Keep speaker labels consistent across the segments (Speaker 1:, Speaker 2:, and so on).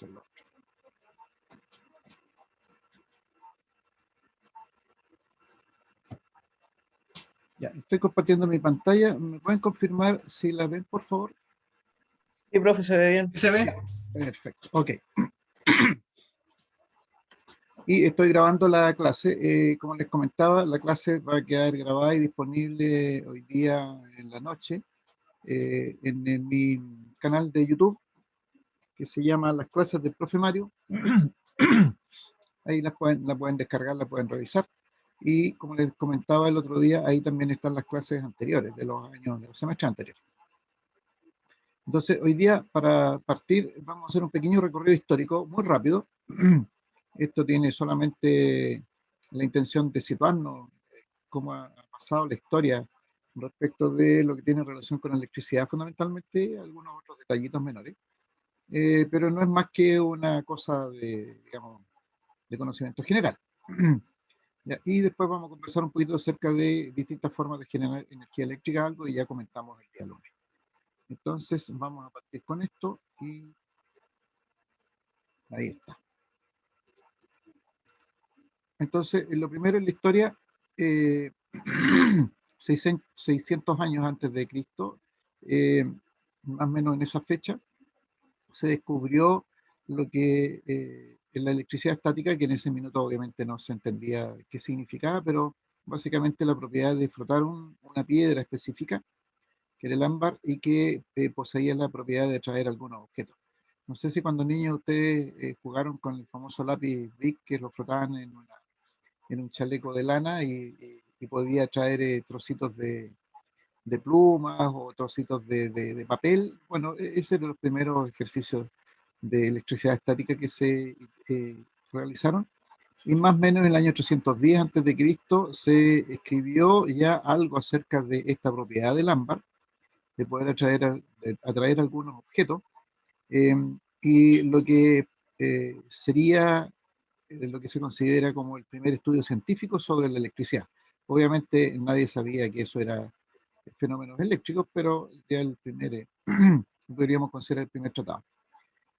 Speaker 1: mostrar lo otro. Ya, estoy compartiendo mi pantalla. ¿Me pueden confirmar si la ven, por favor?
Speaker 2: Sí, profe, se ve bien.
Speaker 3: ¿Se ve?
Speaker 1: Ya, perfecto. Ok. Y estoy grabando la clase. Como les comentaba, la clase va a quedar grabada y disponible hoy día en la noche en mi canal de YouTube, que se llama Las Clases del Profe Mario. Ahí la pueden descargar, la pueden revisar. Y como les comentaba el otro día, ahí también están las clases anteriores, de los semestres anteriores. Entonces, hoy día, para partir, vamos a hacer un pequeño recorrido histórico, muy rápido. Esto tiene solamente la intención de situarnos cómo ha pasado la historia respecto de lo que tiene relación con la electricidad, fundamentalmente, algunos otros detallitos menores. Pero no es más que una cosa de, digamos, de conocimiento general. Ya, y después vamos a conversar un poquito acerca de distintas formas de generar energía eléctrica, algo y ya comentamos el día lunes. Entonces vamos a partir con esto y ahí está. Entonces, lo primero en la historia, 600 años antes de Cristo, más o menos en esa fecha, se descubrió lo que es la electricidad estática, que en ese minuto obviamente no se entendía qué significaba, pero básicamente la propiedad de frotar una piedra específica, que era el ámbar, y que poseía la propiedad de atraer algunos objetos. No sé si cuando niños ustedes jugaron con el famoso lápiz Bic, que lo frotaban en un chaleco de lana y podía traer trocitos de plumas o trocitos de papel. Bueno, ese eran los primeros ejercicios de electricidad estática que se realizaron. Y más o menos en el año 810 antes de Cristo se escribió ya algo acerca de esta propiedad del ámbar, de poder atraer algunos objetos, eh, y lo que sería lo que se considera como el primer estudio científico sobre la electricidad. Obviamente nadie sabía que eso era fenómenos eléctricos, pero ya el primer, podríamos considerar el primer tratado.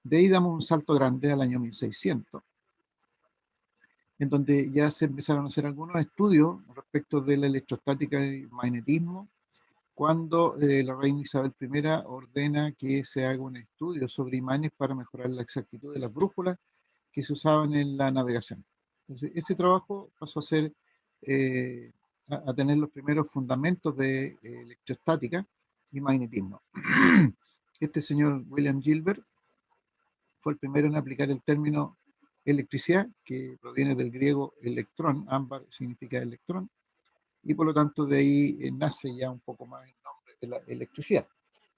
Speaker 1: De ahí damos un salto grande al año 1600, en donde ya se empezaron a hacer algunos estudios respecto de la electrostática y magnetismo, cuando la reina Isabel I ordena que se haga un estudio sobre imanes para mejorar la exactitud de las brújulas que se usaban en la navegación. Entonces, ese trabajo pasó a ser, a tener los primeros fundamentos de electrostática y magnetismo. Este señor William Gilbert fue el primero en aplicar el término electricidad, que proviene del griego electrón, ámbar significa electrón, y por lo tanto de ahí nace ya un poco más el nombre de la electricidad.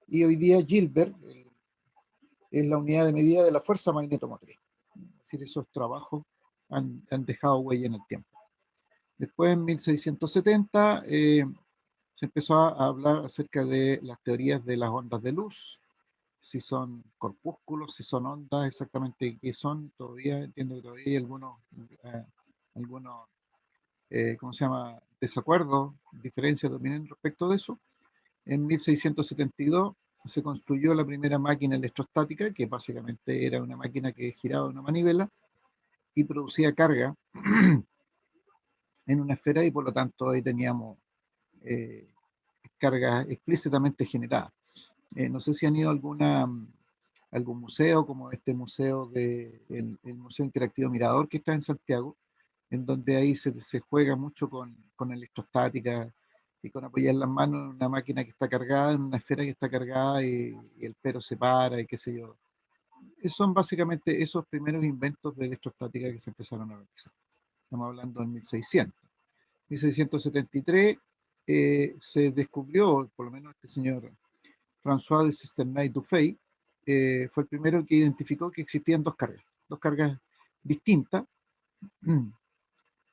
Speaker 1: Y hoy día Gilbert es la unidad de medida de la fuerza magnetomotriz. Es decir, esos trabajos han dejado huella en el tiempo. Después, en 1670, se empezó a hablar acerca de las teorías de las ondas de luz, si son corpúsculos, si son ondas, exactamente qué son. Todavía entiendo que todavía hay algunos ¿cómo se llama?, desacuerdos, diferencias dominan respecto de eso. En 1672 se construyó la primera máquina electrostática, que básicamente era una máquina que giraba una manivela y producía carga en una esfera, y por lo tanto ahí teníamos eh, carga explícitamente generada. No sé si han ido a algún museo, como este museo el Museo Interactivo Mirador, que está en Santiago, en donde ahí se juega mucho con electrostática y con apoyar las manos en una máquina que está cargada, en una esfera que está cargada, y el pero se para y qué sé yo. Esos son básicamente esos primeros inventos de electrostática que se empezaron a realizar. Estamos hablando en 1600. 1673 se descubrió, por lo menos este señor François de Cisternay-Dufay, fue el primero que identificó que existían dos cargas distintas,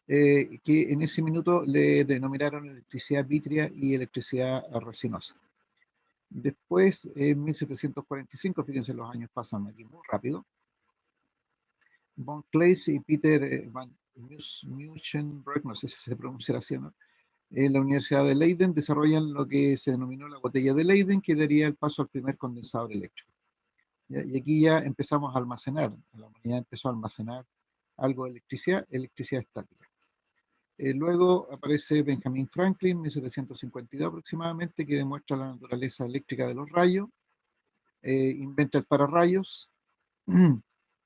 Speaker 1: que en ese minuto le denominaron electricidad vítrea y electricidad resinosa. Después, en 1745, fíjense, los años pasan aquí muy rápido, von Claes y Peter van Muschenbroek, no sé si se pronuncia así, ¿no?, en la Universidad de Leiden desarrollan lo que se denominó la botella de Leiden, que daría el paso al primer condensador eléctrico. ¿ya? Y aquí ya empezamos a almacenar, la humanidad empezó a almacenar algo de electricidad, electricidad estática. Luego aparece Benjamin Franklin, 1752 aproximadamente, que demuestra la naturaleza eléctrica de los rayos, inventa el pararrayos,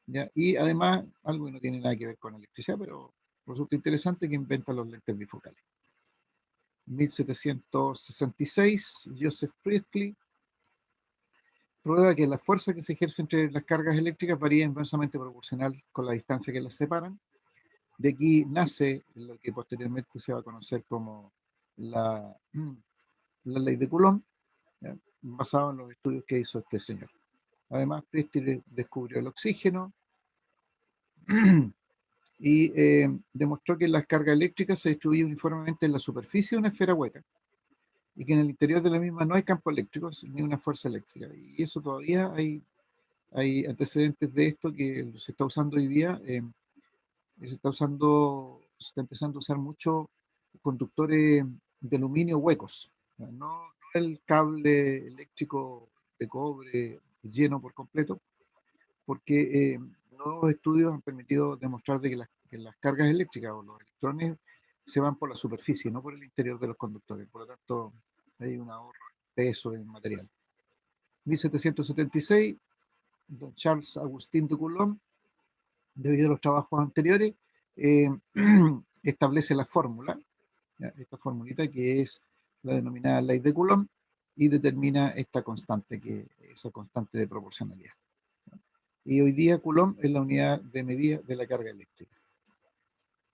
Speaker 1: ¿ya? Y además, algo que no tiene nada que ver con electricidad, pero resulta interesante, que inventa los lentes bifocales. 1766, Joseph Priestley prueba que la fuerza que se ejerce entre las cargas eléctricas varía inversamente proporcional con la distancia que las separan. De aquí nace lo que posteriormente se va a conocer como la, la ley de Coulomb, ¿ya? Basado en los estudios que hizo este señor. Además, Priestley descubrió el oxígeno y demostró que las cargas eléctricas se distribuyen uniformemente en la superficie de una esfera hueca y que en el interior de la misma no hay campos eléctricos ni una fuerza eléctrica. Y eso todavía hay antecedentes de esto que se está usando hoy día. Se está empezando a usar mucho conductores de aluminio huecos, no el cable eléctrico de cobre lleno por completo, porque nuevos estudios han permitido demostrar de que las cargas eléctricas o los electrones se van por la superficie, no por el interior de los conductores. Por lo tanto, hay un ahorro de peso en material. 1776, don Charles Agustín de Coulomb, debido a los trabajos anteriores, eh, establece la fórmula, ¿ya? Esta formulita que es la denominada ley de Coulomb, y determina esta constante, que esa constante de proporcionalidad. Y hoy día Coulomb es la unidad de medida de la carga eléctrica.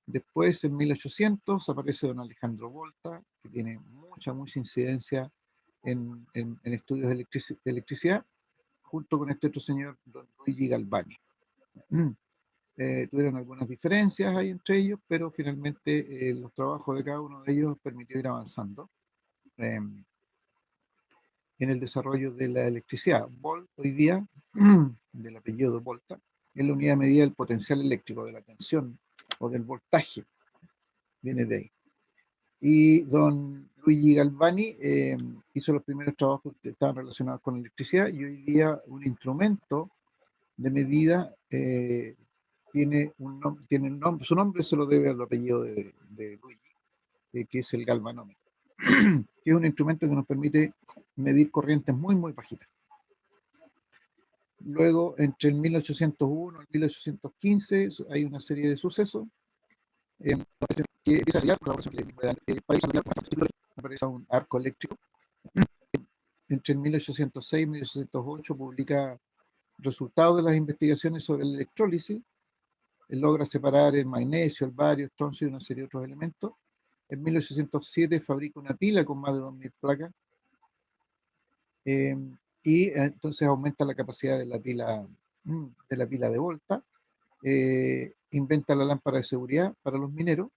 Speaker 1: Después, en 1800, aparece don Alejandro Volta, que tiene mucha incidencia en estudios de electricidad, junto con este otro señor, don Luigi Galvani. Tuvieron algunas diferencias ahí entre ellos, pero finalmente los trabajos de cada uno de ellos permitió ir avanzando en el desarrollo de la electricidad. Volt, hoy día, del apellido de Volta, es la unidad de medida del potencial eléctrico, de la tensión o del voltaje, viene de ahí. Y don Luigi Galvani hizo los primeros trabajos que estaban relacionados con electricidad, y hoy día un instrumento de medida tiene el nombre, su nombre se lo debe al apellido de Luigi, que es el galvanómetro, que es un instrumento que nos permite medir corrientes muy bajitas. Luego, entre el 1801 y el 1815, hay una serie de sucesos que empieza a aparece un arco eléctrico. Entre el 1806 y 1808 publica resultados de las investigaciones sobre la electrólisis. Él logra separar el magnesio, el bario, el estroncio y una serie de otros elementos. En 1807 fabrica una pila con más de 2000 placas, y entonces aumenta la capacidad de la pila de Volta. Inventa la lámpara de seguridad para los mineros,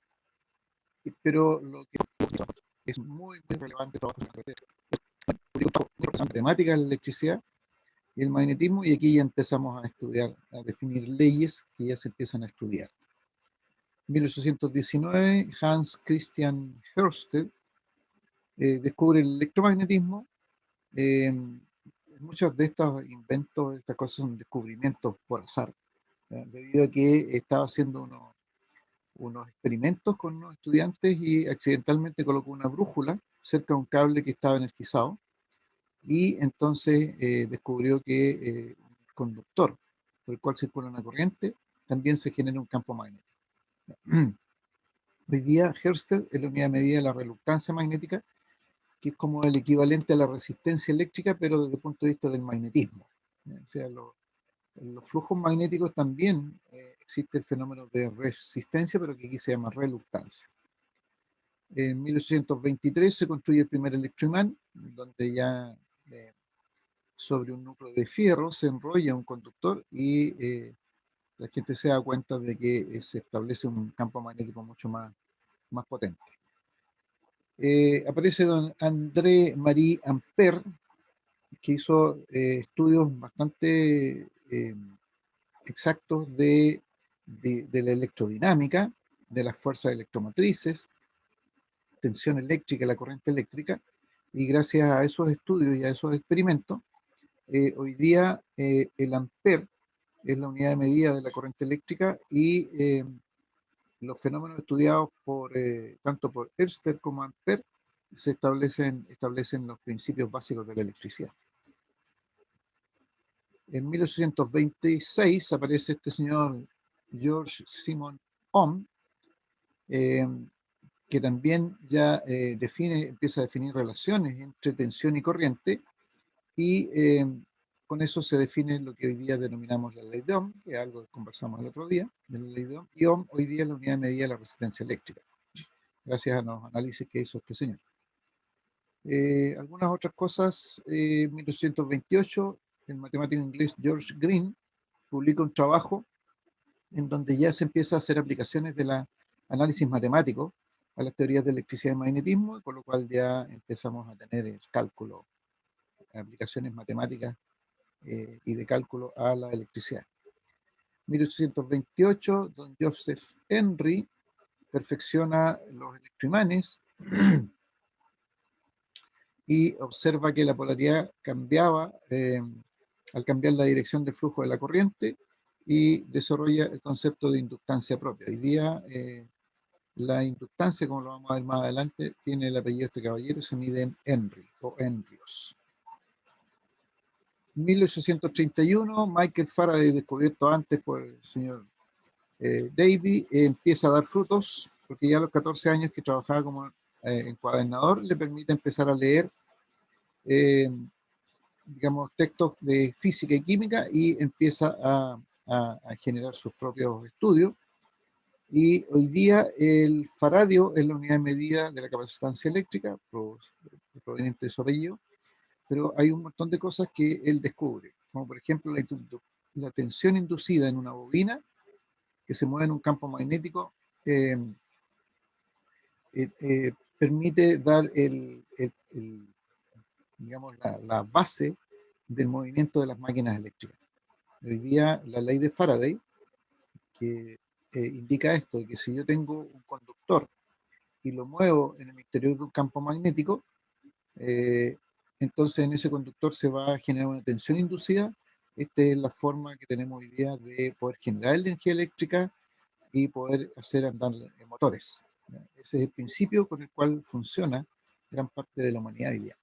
Speaker 1: pero lo que es muy relevante trabajo en matemática de la electricidad y el magnetismo, y aquí ya empezamos a estudiar, a definir leyes que ya se empiezan a estudiar. 1819, Hans Christian Ørsted descubre el electromagnetismo. Muchos de estos inventos, estas cosas son descubrimientos por azar, ¿ya? Debido a que estaba haciendo unos experimentos con unos estudiantes y accidentalmente colocó una brújula cerca de un cable que estaba energizado, y entonces descubrió que un conductor por el cual circula una corriente también se genera un campo magnético. Hoy día Ørsted es la unidad de medida de la reluctancia magnética, que es como el equivalente a la resistencia eléctrica, pero desde el punto de vista del magnetismo. O sea, en los flujos magnéticos también existe el fenómeno de resistencia, pero que aquí se llama reluctancia. En 1823 se construye el primer electroimán, donde ya sobre un núcleo de fierro se enrolla un conductor, y la gente se da cuenta de que se establece un campo magnético mucho más potente. Aparece don André-Marie Ampère, que hizo estudios bastante exactos de la electrodinámica, de las fuerzas electromotrices, tensión eléctrica, la corriente eléctrica, y gracias a esos estudios y a esos experimentos Hoy día el ampere es la unidad de medida de la corriente eléctrica y los fenómenos estudiados tanto por Hertzler como Ampere establecen los principios básicos de la electricidad. En 1826 aparece este señor George Simon Ohm, que también ya empieza a definir relaciones entre tensión y corriente, y con eso se define lo que hoy día denominamos la ley de Ohm, que es algo que conversamos el otro día, de la ley de Ohm, y Ohm hoy día es la unidad de medida de la resistencia eléctrica, gracias a los análisis que hizo este señor. Algunas otras cosas, 1828, el matemático inglés George Green publica un trabajo en donde ya se empieza a hacer aplicaciones del análisis matemático a las teorías de electricidad y magnetismo, con lo cual ya empezamos a tener el cálculo, aplicaciones matemáticas y de cálculo a la electricidad. 1828, don Joseph Henry perfecciona los electroimanes y observa que la polaridad cambiaba al cambiar la dirección del flujo de la corriente, y desarrolla el concepto de inductancia propia. Hoy día la inductancia, como lo vamos a ver más adelante, tiene el apellido de este caballero, se mide en Henry o Henrios. 1831, Michael Faraday, descubierto antes por el señor Davy, empieza a dar frutos, porque ya a los 14 años que trabajaba como encuadernador le permite empezar a leer digamos, textos de física y química, y empieza a generar sus propios estudios. Y hoy día el faradio es la unidad de medida de la capacitancia eléctrica, proveniente de su apellido, pero hay un montón de cosas que él descubre, como por ejemplo la tensión inducida en una bobina que se mueve en un campo magnético, permite dar digamos, la base del movimiento de las máquinas eléctricas. Hoy día la ley de Faraday, que indica esto, de que si yo tengo un conductor y lo muevo en el interior de un campo magnético, entonces en ese conductor se va a generar una tensión inducida. Esta es la forma que tenemos hoy día de poder generar energía eléctrica y poder hacer andar motores. Ese es el principio con el cual funciona gran parte de la humanidad hoy día.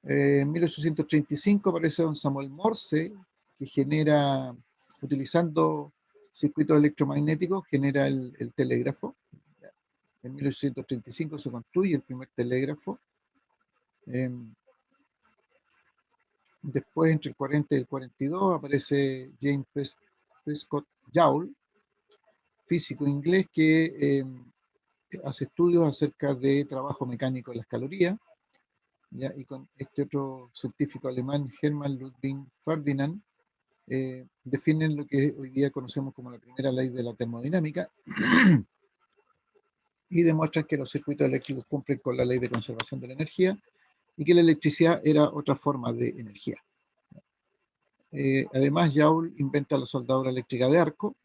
Speaker 1: En 1835 aparece don Samuel Morse, que genera, utilizando circuitos electromagnéticos, genera el telégrafo. En 1835 se construye el primer telégrafo. Después, entre el 40 y el 42, aparece James Prescott Joule, físico inglés que hace estudios acerca de trabajo mecánico de las calorías. ¿Ya? Y con este otro científico alemán, Hermann Ludwig Ferdinand, definen lo que hoy día conocemos como la primera ley de la termodinámica y demuestran que los circuitos eléctricos cumplen con la ley de conservación de la energía y que la electricidad era otra forma de energía. Además, Joule inventa la soldadura eléctrica de arco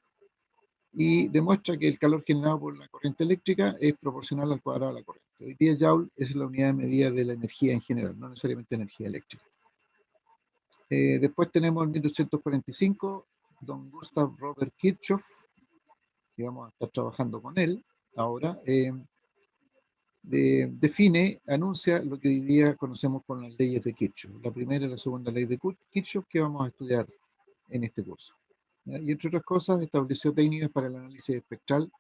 Speaker 1: y demuestra que el calor generado por la corriente eléctrica es proporcional al cuadrado de la corriente. Hoy día Joule es la unidad de medida de la energía en general, no necesariamente energía eléctrica. Después tenemos en 1845 don Gustav Robert Kirchhoff, que vamos a estar trabajando con él ahora, anuncia lo que hoy día conocemos con las leyes de Kirchhoff, la primera y la segunda ley de Kirchhoff, que vamos a estudiar en este curso. ¿Ya? Y entre otras cosas, estableció técnicas para el análisis espectral,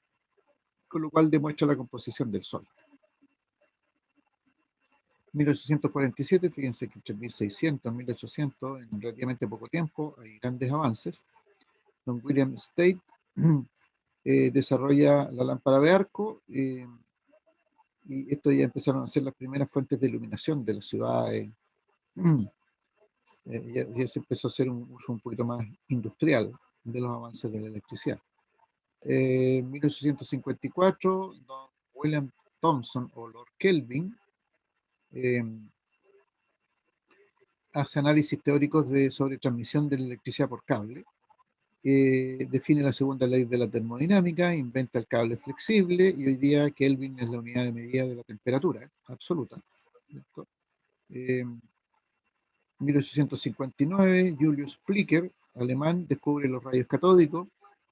Speaker 1: con lo cual demuestra la composición del Sol. 1847, fíjense que entre 1600 y 1800, en relativamente poco tiempo, hay grandes avances. Don William State desarrolla la lámpara de arco, y esto ya empezaron a ser las primeras fuentes de iluminación de las ciudades. Ya se empezó a hacer un uso un poquito más industrial de los avances de la electricidad. En 1854, don William Thomson o Lord Kelvin hace análisis teóricos sobre transmisión de la electricidad por cable, define la segunda ley de la termodinámica, inventa el cable flexible, y hoy día Kelvin es la unidad de medida de la temperatura absoluta. 1859, Julius Plicker, alemán, descubre los rayos catódicos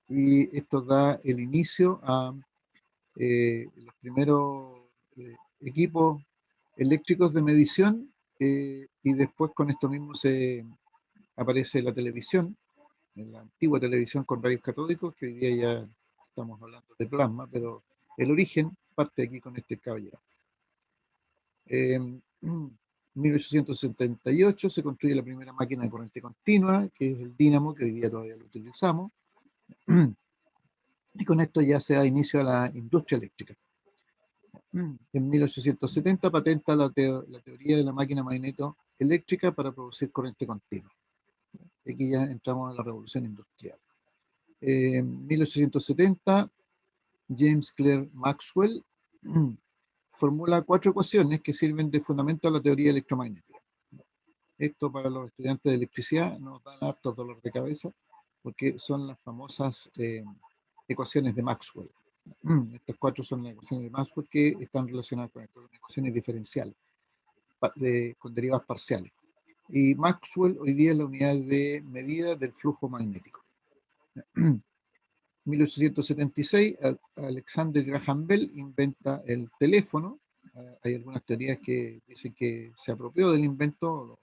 Speaker 1: y esto da el inicio a los primeros equipos eléctricos de medición y después con esto mismo se aparece la televisión, en la antigua televisión con rayos catódicos, que hoy día ya estamos hablando de plasma, pero el origen parte aquí con este caballero. En 1878 se construye la primera máquina de corriente continua, que es el dínamo, que hoy día todavía lo utilizamos, y con esto ya se da inicio a la industria eléctrica. En 1870 patenta la teoría de la máquina magneto-eléctrica para producir corriente continua. Aquí ya entramos a la revolución industrial. En 1870, James Clerk Maxwell formula 4 ecuaciones que sirven de fundamento a la teoría electromagnética. Esto para los estudiantes de electricidad nos dan harto dolor de cabeza porque son las famosas ecuaciones de Maxwell. Estas 4 son las ecuaciones de Maxwell que están relacionadas con esto, ecuaciones diferenciales con derivadas parciales. Y Maxwell hoy día es la unidad de medida del flujo magnético. 1876, Alexander Graham Bell inventa el teléfono. Hay algunas teorías que dicen que se apropió del invento,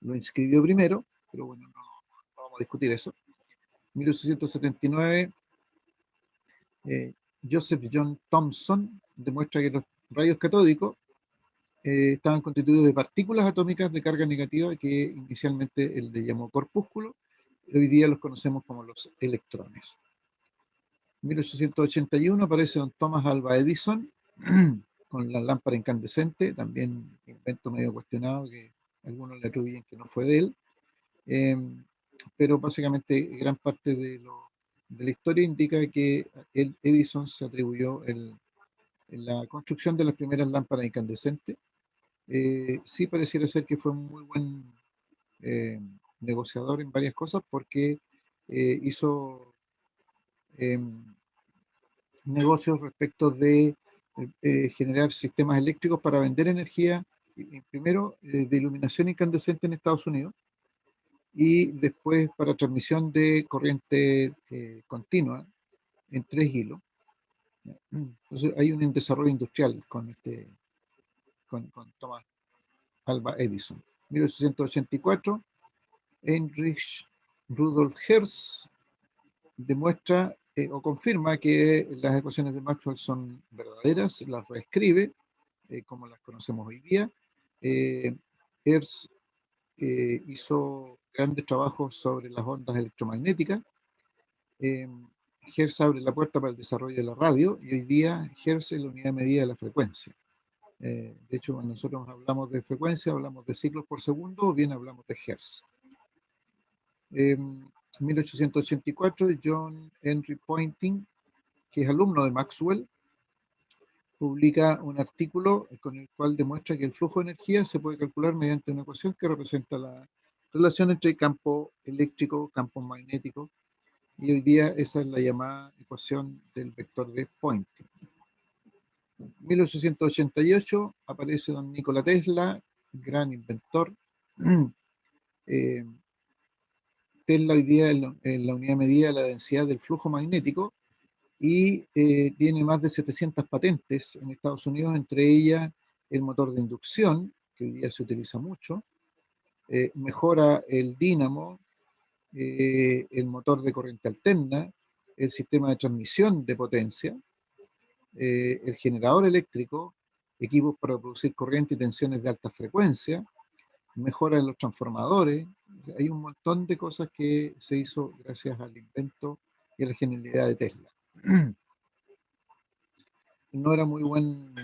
Speaker 1: lo inscribió primero, pero bueno, no vamos a discutir eso. 1879, Joseph John Thomson demuestra que los rayos catódicos estaban constituidos de partículas atómicas de carga negativa que inicialmente él le llamó corpúsculo, hoy día los conocemos como los electrones. 1881 aparece don Thomas Alva Edison con la lámpara incandescente, también invento medio cuestionado que algunos le atribuyen que no fue de él, pero básicamente gran parte de la historia indica que Edison se atribuyó en la construcción de las primeras lámparas incandescentes. Sí pareciera ser que fue un muy buen negociador en varias cosas porque hizo negocios respecto de generar sistemas eléctricos para vender energía, primero de iluminación incandescente en Estados Unidos y después para transmisión de corriente continua en 3 hilos. Entonces hay un desarrollo industrial con Thomas Alva Edison. 1884, Heinrich Rudolf Hertz demuestra o confirma que las ecuaciones de Maxwell son verdaderas, las reescribe como las conocemos hoy día. Hertz hizo grandes trabajos sobre las ondas electromagnéticas. Hertz abre la puerta para el desarrollo de la radio y hoy día Hertz es la unidad de medida de la frecuencia. De hecho, cuando nosotros hablamos de frecuencia, hablamos de ciclos por segundo o bien hablamos de Hertz. 1884, John Henry Poynting, que es alumno de Maxwell, publica un artículo con el cual demuestra que el flujo de energía se puede calcular mediante una ecuación que representa la relación entre campo eléctrico, campo magnético, y hoy día esa es la llamada ecuación del vector de Poynting. 1888 aparece don Nikola Tesla, gran inventor. Tesla hoy día es la unidad de medida de la densidad del flujo magnético y tiene más de 700 patentes en Estados Unidos, entre ellas el motor de inducción, que hoy día se utiliza mucho, mejora el dínamo, el motor de corriente alterna, el sistema de transmisión de potencia, el generador eléctrico, equipos para producir corriente y tensiones de alta frecuencia, mejora en los transformadores. O sea, hay un montón de cosas que se hizo gracias al invento y a la genialidad de Tesla. No era muy buen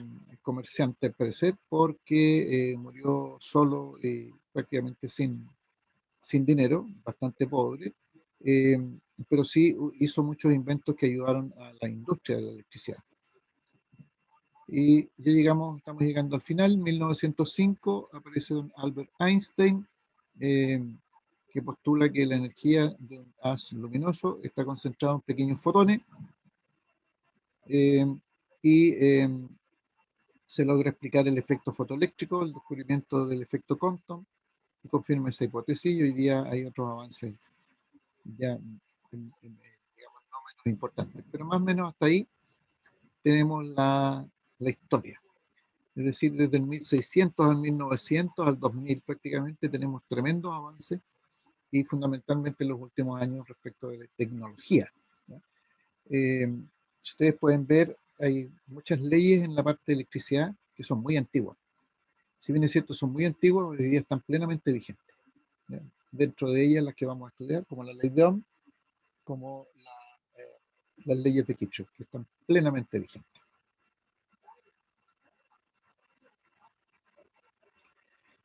Speaker 1: comerciante al parecer porque murió solo y prácticamente sin dinero, bastante pobre, eh, pero sí hizo muchos inventos que ayudaron a la industria de la electricidad. Y ya estamos llegando al final. En 1905 aparece don Albert Einstein, que postula que la energía de un haz luminoso está concentrada en pequeños fotones, y se logra explicar el efecto fotoeléctrico, el descubrimiento del efecto Compton, y confirma esa hipótesis, y hoy día hay otros avances ya, digamos, no menos importantes. Pero más o menos hasta ahí tenemos la historia. Es decir, desde el 1600 al 1900, al 2000 prácticamente tenemos tremendos avances y fundamentalmente en los últimos años respecto de la tecnología, ¿no? Si ustedes pueden ver, hay muchas leyes en la parte de electricidad que son muy antiguas. Si bien es cierto, son muy antiguas, hoy día están plenamente vigentes, ¿ya? Dentro de ellas las que vamos a estudiar, como la ley de Ohm, como las leyes de Kirchhoff, que están plenamente vigentes.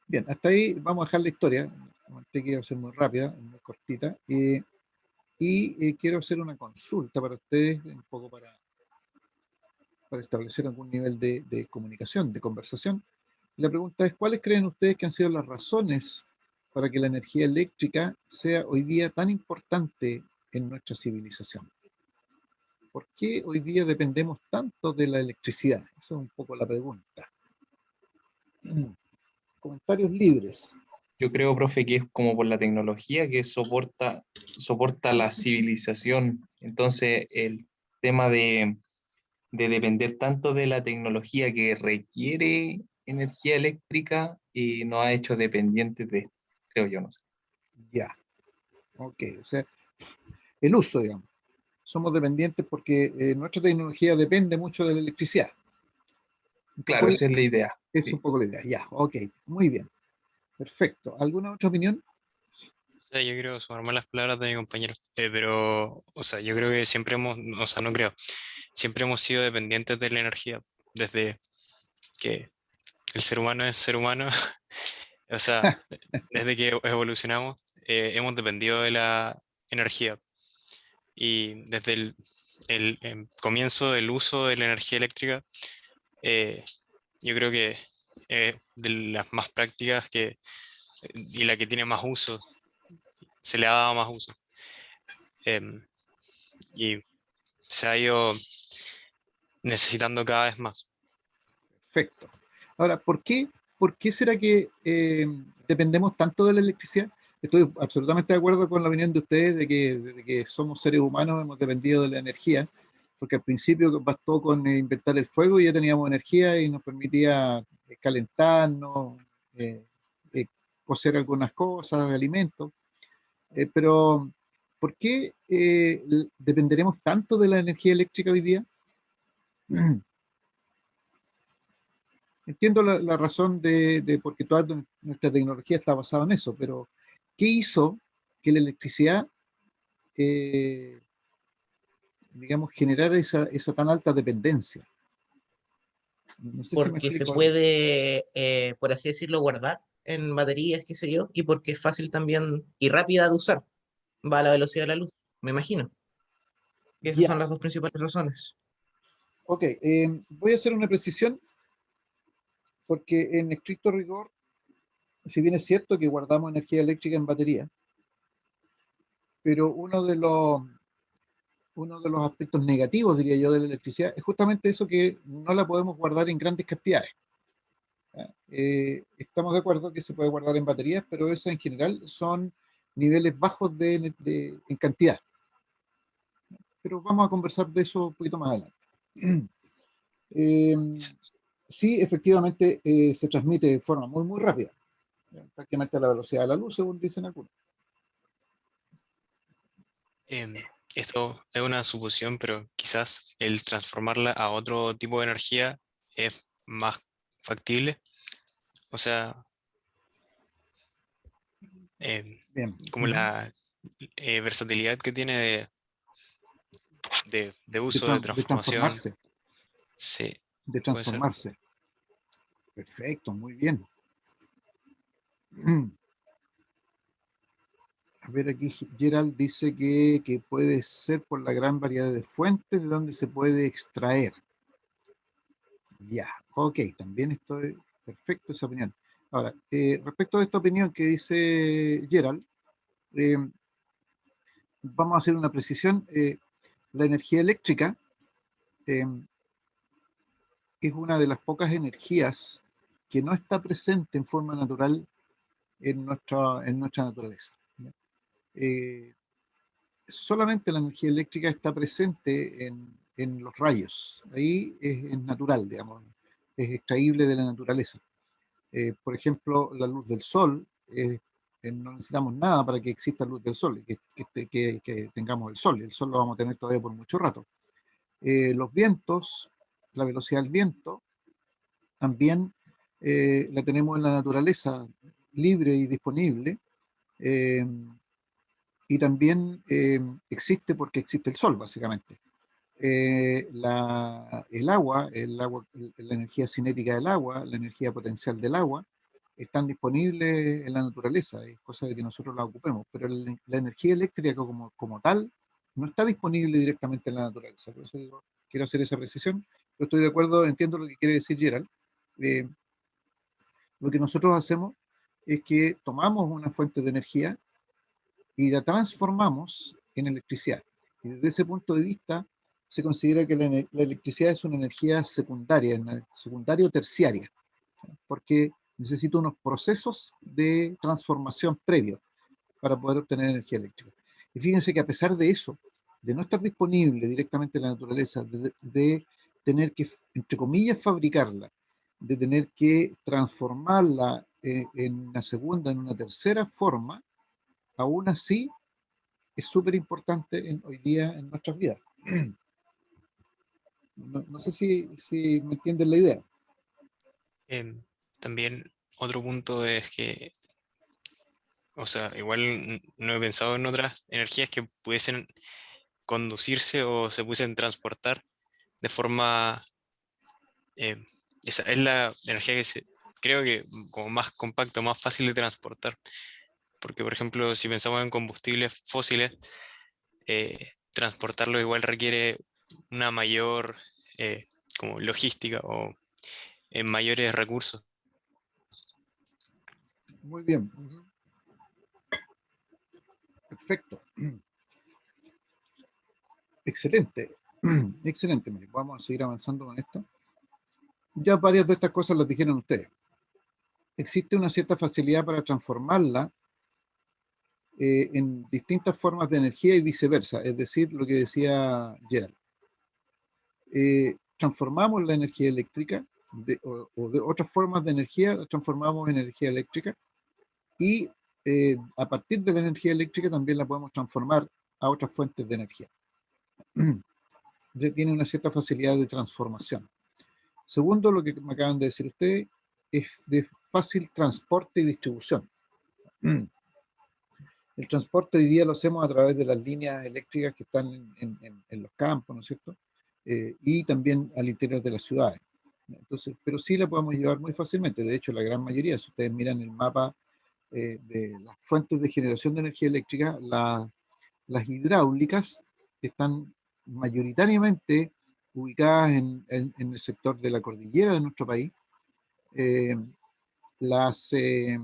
Speaker 1: Bien, hasta ahí vamos a dejar la historia. Comenté que iba a ser muy rápida, muy cortita. Quiero hacer una consulta para ustedes, un poco para establecer algún nivel de comunicación, de conversación. La pregunta es, ¿cuáles creen ustedes que han sido las razones para que la energía eléctrica sea hoy día tan importante en nuestra civilización? ¿Por qué hoy día dependemos tanto de la electricidad? Esa es un poco la pregunta. Comentarios libres.
Speaker 2: Yo creo, profe, que es como por la tecnología que soporta la civilización. Entonces, el tema de depender tanto de la tecnología que requiere energía eléctrica y nos ha hecho dependientes de, creo yo, no sé.
Speaker 1: Ya, ok. O sea, el uso, digamos. Somos dependientes porque nuestra tecnología depende mucho de la electricidad. Un
Speaker 2: Claro,
Speaker 1: poco
Speaker 2: esa es la idea.
Speaker 1: es un
Speaker 2: Sí.
Speaker 1: poco la idea. Ya, ok. Muy bien. Perfecto. ¿Alguna otra opinión?
Speaker 3: O sea, yo creo sumar las palabras de mi compañero, pero, o sea, yo creo que siempre hemos, o sea, no creo, siempre hemos sido dependientes de la energía, desde que el ser humano es ser humano, o sea, desde que evolucionamos, hemos dependido de la energía y desde el comienzo del uso de la energía eléctrica, eh, yo creo que de las más prácticas y la que tiene más uso, se le ha dado más uso. em, y se ha ido necesitando cada vez más.
Speaker 1: Perfecto. Ahora, por qué será que dependemos tanto de la electricidad? Estoy absolutamente de acuerdo con la opinión de ustedes de que somos seres humanos, hemos dependido de la energía, porque al principio bastó con inventar el fuego y ya teníamos energía y nos permitía calentarnos, eh, eh, cocer algunas cosas, alimentos. Pero, ¿por qué dependeremos tanto de la energía eléctrica hoy día? Entiendo la razón de porque toda nuestra tecnología está basada en eso, pero ¿qué hizo que la electricidad, eh, digamos, generara esa tan alta dependencia? No sé si me
Speaker 4: Porque se
Speaker 1: explico.
Speaker 4: puede, por así decirlo, guardar en baterías, qué sé yo, y porque es fácil también y rápida de usar. Va a la velocidad de la luz, me imagino. Y esas son
Speaker 1: Ya,
Speaker 4: las dos principales razones.
Speaker 1: ok. Voy a hacer una precisión porque en estricto rigor, si bien es cierto que guardamos energía eléctrica en batería, pero uno de los aspectos negativos, diría yo, de la electricidad es justamente eso que no la podemos guardar en grandes cantidades. ¿Ya? Estamos de acuerdo que se puede guardar en baterías, pero eso en general son niveles bajos en cantidad. Pero vamos a conversar de eso un poquito más adelante. Eh, sí, efectivamente se transmite de forma muy, muy rápida, prácticamente a la velocidad de la luz, según dicen algunos.
Speaker 3: Em, Esto es una suposición, pero quizás el transformarla a otro tipo de energía es más factible. O sea,
Speaker 1: Bien.
Speaker 3: como
Speaker 1: Ujú.
Speaker 3: la versatilidad que tiene de uso, de
Speaker 1: De
Speaker 3: transformación.
Speaker 1: transformarse,
Speaker 3: Sí,
Speaker 1: de
Speaker 3: puede ser.
Speaker 1: transformarse. Perfecto, muy bien. A ver, aquí Gerald dice que puede ser por la gran variedad de fuentes de donde se puede extraer. Ya, ok, también estoy perfecto esa opinión. Ahora, respecto a esta opinión que dice Gerald, eh, vamos a hacer una precisión. La energía eléctrica eh, es una de las pocas energías que no está presente en forma natural en nuestra naturaleza. ¿Ya? Solamente la energía eléctrica está presente en los rayos. Ahí es natural, digamos, es extraíble de la naturaleza. Por ejemplo, la luz del sol, no necesitamos nada para que exista luz del sol, que tengamos el sol. El sol lo vamos a tener todavía por mucho rato. Los vientos, la velocidad del viento, también la tenemos en la naturaleza, libre y disponible. eh, y también existe porque existe el sol, básicamente. La energía cinética del agua, la energía potencial del agua, están disponibles en la naturaleza, es cosa de que nosotros la ocupemos, pero la energía eléctrica como tal no está disponible directamente en la naturaleza. Por eso digo, quiero hacer esa precisión, pero estoy de acuerdo, entiendo lo que quiere decir Gerald. Eh, lo que nosotros hacemos es que tomamos una fuente de energía y la transformamos en electricidad. Y desde ese punto de vista, se considera que la electricidad es una energía secundaria, secundaria o terciaria, porque necesita unos procesos de transformación previos para poder obtener energía eléctrica. Y fíjense que a pesar de eso, de no estar disponible directamente en la naturaleza, de tener que, entre comillas, fabricarla, de tener que transformarla en una segunda, en una tercera forma, aún así es súper importante hoy día en nuestras vidas. No sé si me entienden la idea.
Speaker 3: También otro punto es que, o sea, igual no he pensado en otras energías que pudiesen conducirse o se pudiesen transportar de forma, eh, esa es la energía que creo que como más compacta, más fácil de transportar. Porque, por ejemplo, si pensamos en combustibles fósiles, transportarlo igual requiere una mayor como logística o mayores recursos.
Speaker 1: Muy bien. Perfecto. Excelente. Excelente. Mire, vamos a seguir avanzando con esto. Ya varias de estas cosas las dijeron ustedes. Existe una cierta facilidad para transformarla en distintas formas de energía y viceversa, es decir, lo que decía Gerald. Transformamos la energía eléctrica o de otras formas de energía, la transformamos en energía eléctrica y a partir de la energía eléctrica también la podemos transformar a otras fuentes de energía. Tiene una cierta facilidad de transformación. Segundo, lo que me acaban de decir ustedes, es de fácil transporte y distribución. El transporte hoy día lo hacemos a través de las líneas eléctricas que están en los campos, ¿no es cierto? Y también al interior de las ciudades. Entonces, pero sí la podemos llevar muy fácilmente. De hecho, la gran mayoría, si ustedes miran el mapa de las fuentes de generación de energía eléctrica, las hidráulicas están mayoritariamente ubicadas en el sector de la cordillera de nuestro país. Eh, las, eh,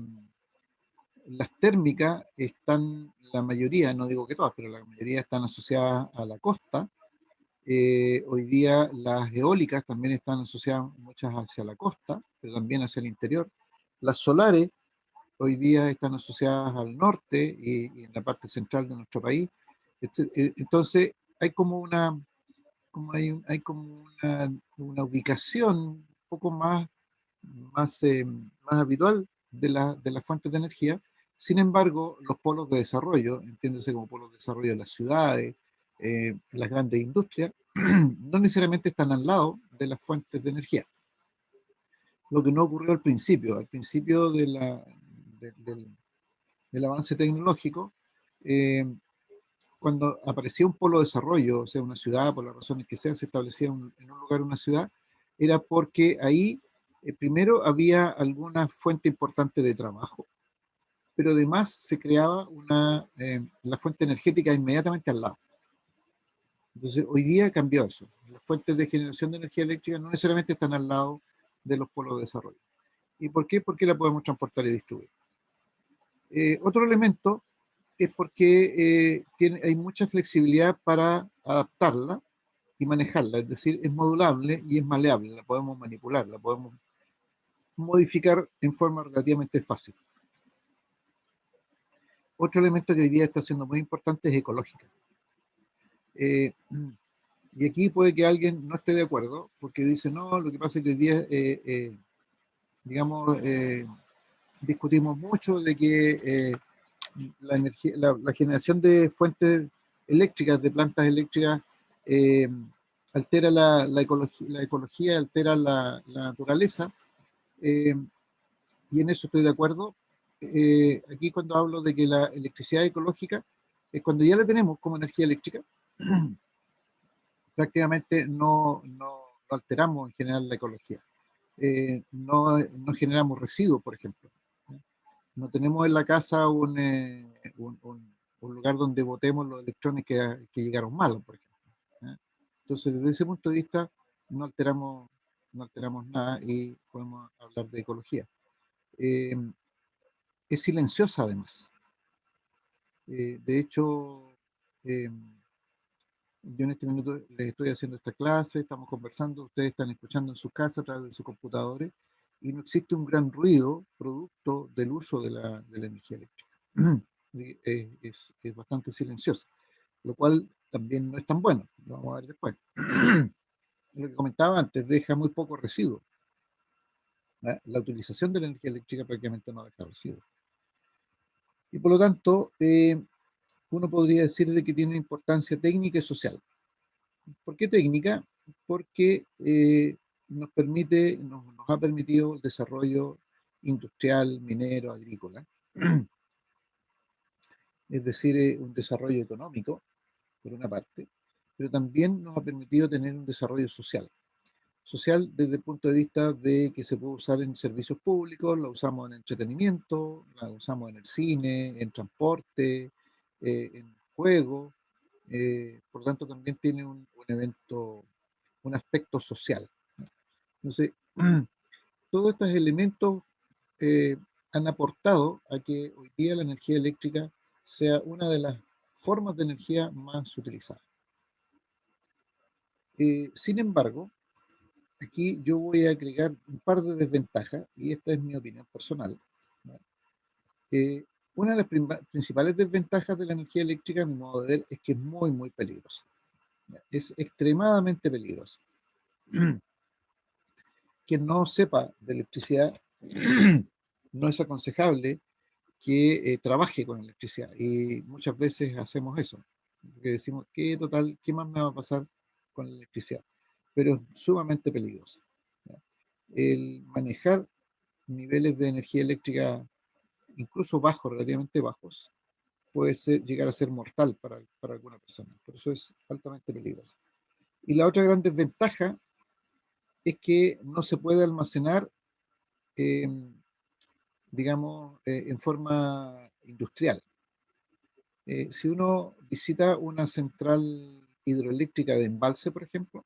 Speaker 1: las térmicas están, la mayoría, no digo que todas, pero la mayoría están asociadas a la costa. Hoy día las eólicas también están asociadas muchas hacia la costa, pero también hacia el interior. Las solares hoy día están asociadas al norte y en la parte central de nuestro país. Entonces, hay como hay como una ubicación un poco más habitual de las fuentes de energía. Sin embargo, los polos de desarrollo, entiéndase como polos de desarrollo de las ciudades, las grandes industrias, no necesariamente están al lado de las fuentes de energía. Lo que no ocurrió al principio. Al principio del avance tecnológico, cuando aparecía un polo de desarrollo, o sea, una ciudad, por las razones que sean, se establecía en un lugar una ciudad, era porque ahí primero había alguna fuente importante de trabajo, pero además se creaba la fuente energética inmediatamente al lado. Entonces, hoy día cambió eso. Las fuentes de generación de energía eléctrica no necesariamente están al lado de los polos de desarrollo. ¿Y por qué? Porque la podemos transportar y distribuir. Otro elemento es porque hay mucha flexibilidad para adaptarla y manejarla, es decir, es modulable y es maleable, la podemos manipular, la podemos modificar en forma relativamente fácil. Otro elemento que hoy día está siendo muy importante es ecológica. Y aquí puede que alguien no esté de acuerdo, porque dice, no, lo que pasa es que hoy día, digamos, discutimos mucho de que la energía, la generación de fuentes eléctricas, de plantas eléctricas, eh, altera la ecología, altera la naturaleza, eh, y en eso estoy de acuerdo. Aquí cuando hablo de que la electricidad ecológica es cuando ya la tenemos como energía eléctrica, prácticamente no alteramos en general la ecología. No generamos residuos, por ejemplo. No tenemos en la casa un lugar donde botemos los electrones que llegaron malos, por ejemplo. Entonces, desde ese punto de vista, no alteramos, no alteramos nada y podemos hablar de ecología. Es silenciosa además. De hecho, yo en este minuto les estoy haciendo esta clase, estamos conversando, ustedes están escuchando en su casa a través de sus computadores y no existe un gran ruido producto del uso de la energía eléctrica. Es bastante silenciosa, lo cual también no es tan bueno, lo vamos a ver después. Lo que comentaba antes, deja muy poco residuo. La utilización de la energía eléctrica prácticamente no deja residuos. Y por lo tanto, uno podría decir de que tiene importancia técnica y social. ¿Por qué técnica? Porque nos ha permitido el desarrollo industrial, minero, agrícola, es decir, un desarrollo económico, por una parte, pero también nos ha permitido tener un desarrollo social. Social desde el punto de vista de que se puede usar en servicios públicos, la usamos en entretenimiento, la usamos en el cine, en transporte, en juego, por lo tanto también tiene un evento, un aspecto social. Entonces, todos estos elementos eh, han aportado a que hoy día la energía eléctrica sea una de las formas de energía más utilizadas. Sin embargo, aquí yo voy a agregar un par de desventajas, y esta es mi opinión personal. Una de las principales desventajas de la energía eléctrica, a mi modo de ver, es que es muy, muy peligrosa. Es extremadamente peligrosa. Quien no sepa de electricidad, no es aconsejable que trabaje con electricidad. Y muchas veces hacemos eso. Porque decimos, ¿qué total, qué más me va a pasar con la electricidad? Pero es sumamente peligrosa. El manejar niveles de energía eléctrica, incluso bajos, relativamente bajos, puede llegar a ser mortal para alguna persona. Por eso es altamente peligroso. Y la otra gran desventaja es que no se puede almacenar, eh, digamos, en forma industrial. Si uno visita una central hidroeléctrica de embalse, por ejemplo,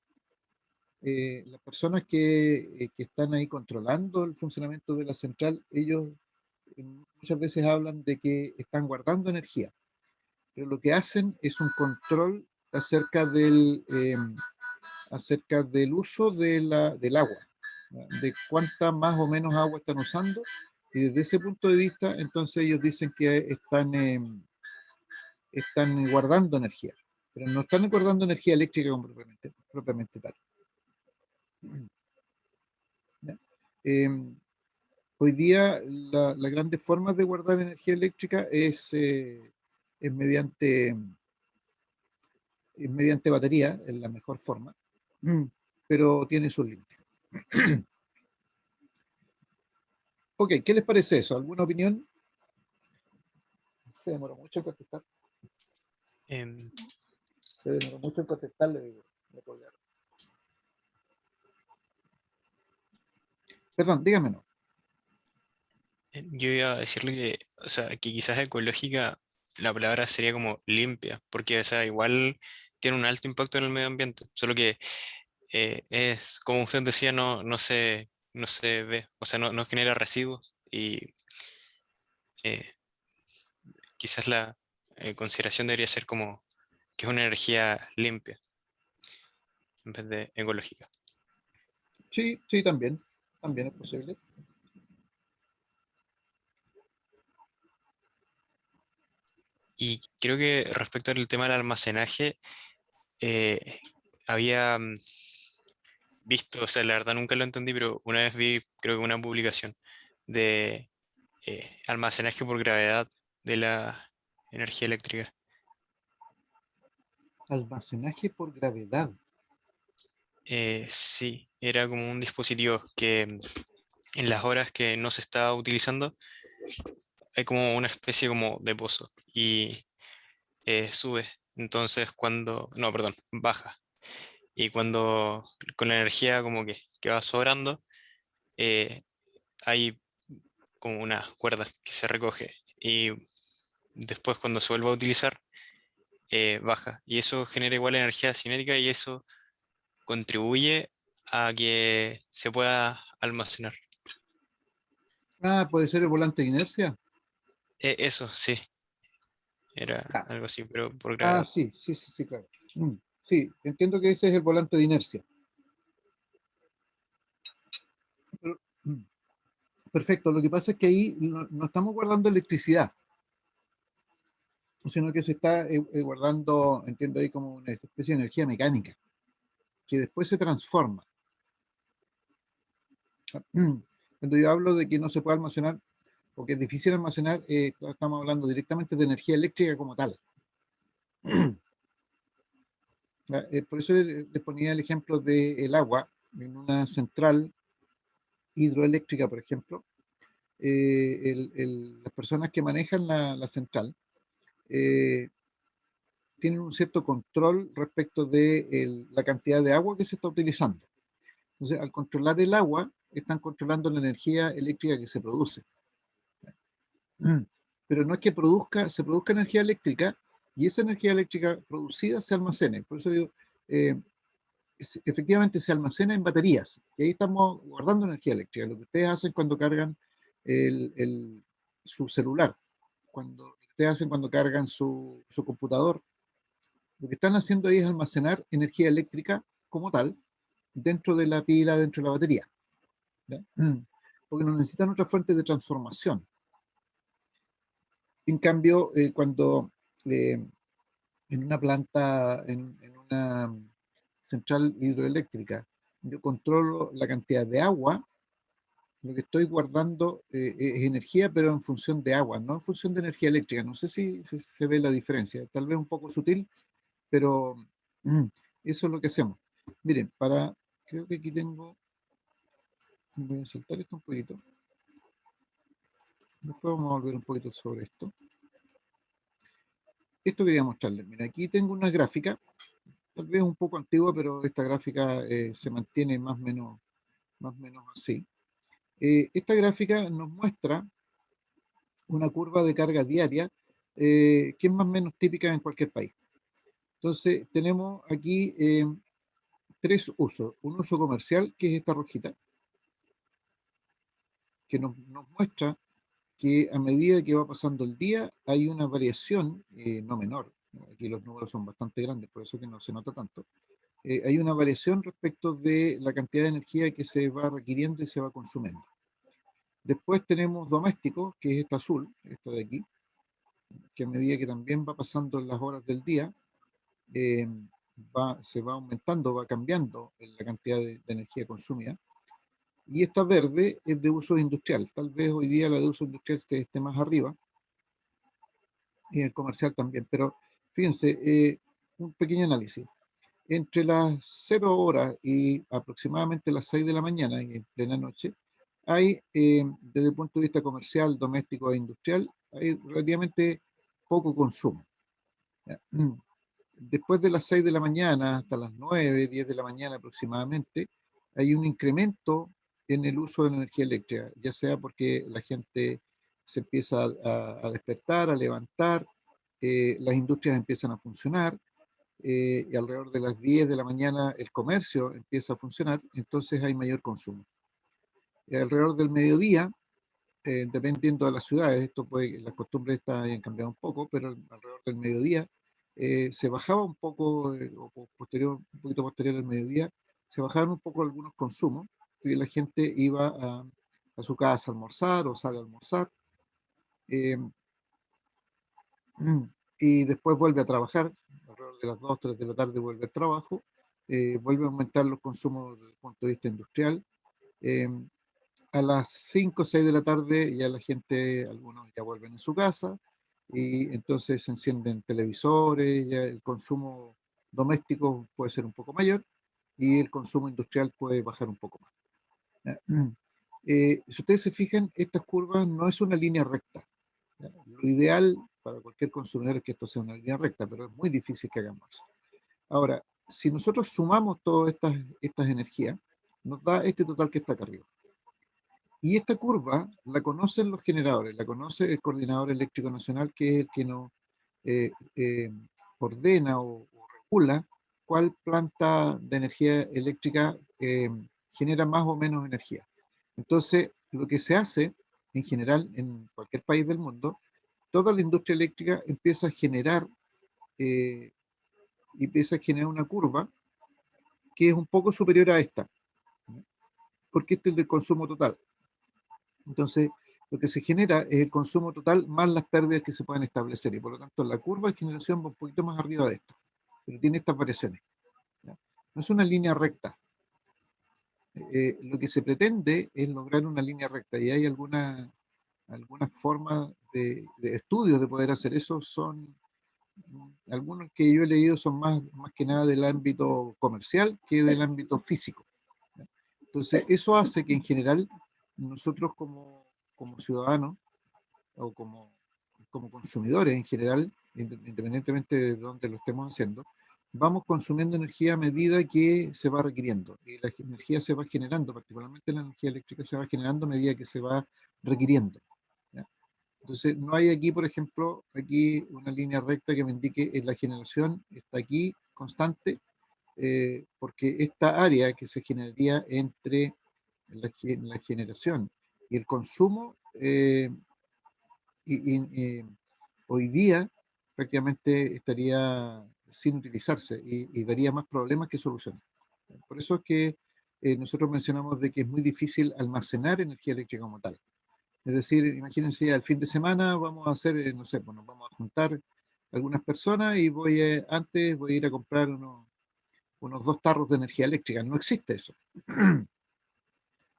Speaker 1: las personas que están ahí controlando el funcionamiento de la central, ellos muchas veces hablan de que están guardando energía, pero lo que hacen es un control acerca del uso del agua, ¿ya? De cuánta más o menos agua están usando, y desde ese punto de vista, entonces ellos dicen que están guardando energía, pero no están guardando energía eléctrica propiamente tal. ¿Ya? Hoy día las grandes formas de guardar energía eléctrica es mediante batería, es la mejor forma, pero tiene sus límites. Ok, ¿qué les parece eso? ¿Alguna opinión? Se demoró mucho en contestar.
Speaker 3: Em,
Speaker 1: Se demoró mucho en contestar, le digo. Me colgaron. Perdón, dígame no.
Speaker 3: yo iba a decirle que, o sea, que quizás ecológica, la palabra sería como limpia, porque, o sea, igual tiene un alto impacto en el medio ambiente, solo que es, como usted decía, no se ve, o sea, no genera residuos y eh, quizás la consideración debería ser como que es una energía limpia en vez de ecológica.
Speaker 1: Sí, sí, también. También es posible.
Speaker 3: Y creo que respecto al tema del almacenaje, eh, había visto, o sea, la verdad nunca lo entendí, pero una vez vi, creo que una publicación de almacenaje por gravedad de la energía eléctrica.
Speaker 1: Almacenaje por gravedad.
Speaker 3: Sí, era como un dispositivo que en las horas que no se está utilizando hay como una especie como de pozo y sube. Entonces cuando, no, perdón, baja. Y cuando con la energía como que va sobrando, eh, hay como una cuerda que se recoge y después cuando se vuelve a utilizar, baja. Y eso genera igual energía cinética y eso contribuye a que se pueda almacenar.
Speaker 1: Ah, puede ser el volante de inercia.
Speaker 3: Eso, sí, era
Speaker 1: Ah,
Speaker 3: algo así, pero por
Speaker 1: ah,
Speaker 3: gravedad.
Speaker 1: sí, sí, sí, sí, claro. Sí, entiendo que ese es el volante de inercia. Pero, perfecto, lo que pasa es que ahí no estamos guardando electricidad, sino que se está guardando, entiendo ahí como una especie de energía mecánica, que después se transforma. Cuando yo hablo de que no se puede almacenar o que es difícil almacenar, estamos hablando directamente de energía eléctrica como tal. Por eso les ponía el ejemplo del agua en una central hidroeléctrica, por ejemplo. Las personas que manejan la central eh, tienen un cierto control respecto de la cantidad de agua que se está utilizando. Entonces, al controlar el agua, están controlando la energía eléctrica que se produce. Pero no es que se produzca energía eléctrica y esa energía eléctrica producida se almacene. Por eso digo, eh, efectivamente se almacena en baterías y ahí estamos guardando energía eléctrica. Lo que ustedes hacen cuando cargan su celular, cuando ustedes hacen cuando cargan su computador, lo que están haciendo ahí es almacenar energía eléctrica como tal dentro de la pila, dentro de la batería. ¿Ya? Porque no necesitan otra fuente de transformación. En cambio, cuando en una planta, en una central hidroeléctrica, yo controlo la cantidad de agua, lo que estoy guardando es energía, pero en función de agua, no en función de energía eléctrica. No sé si se ve la diferencia, tal vez un poco sutil, pero mm, eso es lo que hacemos. Miren, creo que aquí voy a saltar esto un poquito. Después vamos a volver un poquito sobre esto. Esto quería mostrarles. Mira, aquí tengo una gráfica, tal vez un poco antigua, pero esta gráfica se mantiene más o menos así. Esta gráfica nos muestra una curva de carga diaria que es más o menos típica en cualquier país. Entonces, tenemos aquí tres usos. Un uso comercial, que es esta rojita, que nos muestra que a medida que va pasando el día hay una variación no menor. Aquí los números son bastante grandes, por eso que no se nota tanto. Hay una variación respecto de la cantidad de energía que se va requiriendo y se va consumiendo. Después tenemos domésticos, que es esta azul, esta de aquí, que a medida que también va pasando las horas del día, eh, se va aumentando, va cambiando la cantidad de energía consumida. Y esta verde es de uso industrial. Tal vez hoy día la de uso industrial esté más arriba, y el comercial también. Pero fíjense, un pequeño análisis. Entre las 0 horas y aproximadamente las 6 de la mañana, y en plena noche, hay, desde el punto de vista comercial, doméstico e industrial, hay relativamente poco consumo. ¿Ya? Después de las 6 de la mañana hasta las 9, 10 de la mañana aproximadamente, hay un incremento en el uso de la energía eléctrica, ya sea porque la gente se empieza a despertar, a levantar, las industrias empiezan a funcionar, y alrededor de las 10 de la mañana el comercio empieza a funcionar, entonces hay mayor consumo. Y alrededor del mediodía, dependiendo de las ciudades, las costumbres hayan cambiado un poco, pero alrededor del mediodía se bajaba un poco, un poquito posterior al mediodía, se bajaron un poco algunos consumos, y la gente iba a su casa a almorzar o sale a almorzar. Eh, y después vuelve a trabajar, alrededor de las 2, 3 de la tarde vuelve al trabajo, vuelve a aumentar los consumos desde el punto de vista industrial. eh, a las 5 o 6 de la tarde ya la gente, algunos ya vuelven a su casa, y entonces se encienden televisores, ya el consumo doméstico puede ser un poco mayor, y el consumo industrial puede bajar un poco más. ¿Ya? Si ustedes se fijan, estas curvas no es una línea recta. ¿Ya? Lo ideal para cualquier consumidor es que esto sea una línea recta, pero es muy difícil que hagamos eso. Ahora, si nosotros sumamos todas estas energías, nos da este total que está acá arriba. Y esta curva la conocen los generadores, la conoce el Coordinador Eléctrico Nacional, que es el que nos eh, eh, ordena o regula cuál planta de energía eléctrica genera más o menos energía. Entonces, lo que se hace en general en cualquier país del mundo, toda la industria eléctrica eh, empieza a generar una curva que es un poco superior a esta, ¿no? Porque este es el del consumo total. Entonces, lo que se genera es el consumo total más las pérdidas que se pueden establecer, y por lo tanto la curva de generación va un poquito más arriba de esto, pero tiene estas variaciones, ¿ya? No es una línea recta. Lo que se pretende es lograr una línea recta, y hay algunas formas de estudios de poder hacer eso. Son algunos que yo he leído, son más que nada del ámbito comercial que del ámbito físico, ¿ya? Entonces, eso hace que en general nosotros como ciudadanos o como consumidores en general, independientemente de dónde lo estemos haciendo, vamos consumiendo energía a medida que se va requiriendo. Y la energía se va generando, particularmente la energía eléctrica se va generando a medida que se va requiriendo, ¿ya? Entonces, no hay aquí, por ejemplo, aquí una línea recta que me indique la generación está aquí constante, porque esta área que se generaría entre la generación y el consumo, y hoy día prácticamente estaría sin utilizarse, y daría más problemas que soluciones. Por eso es que nosotros mencionamos de que es muy difícil almacenar energía eléctrica como tal. Es decir, imagínense, al fin de semana vamos a hacer, no sé, pues nos vamos a juntar algunas personas y antes voy a ir a comprar unos 2 tarros de energía eléctrica. No existe eso.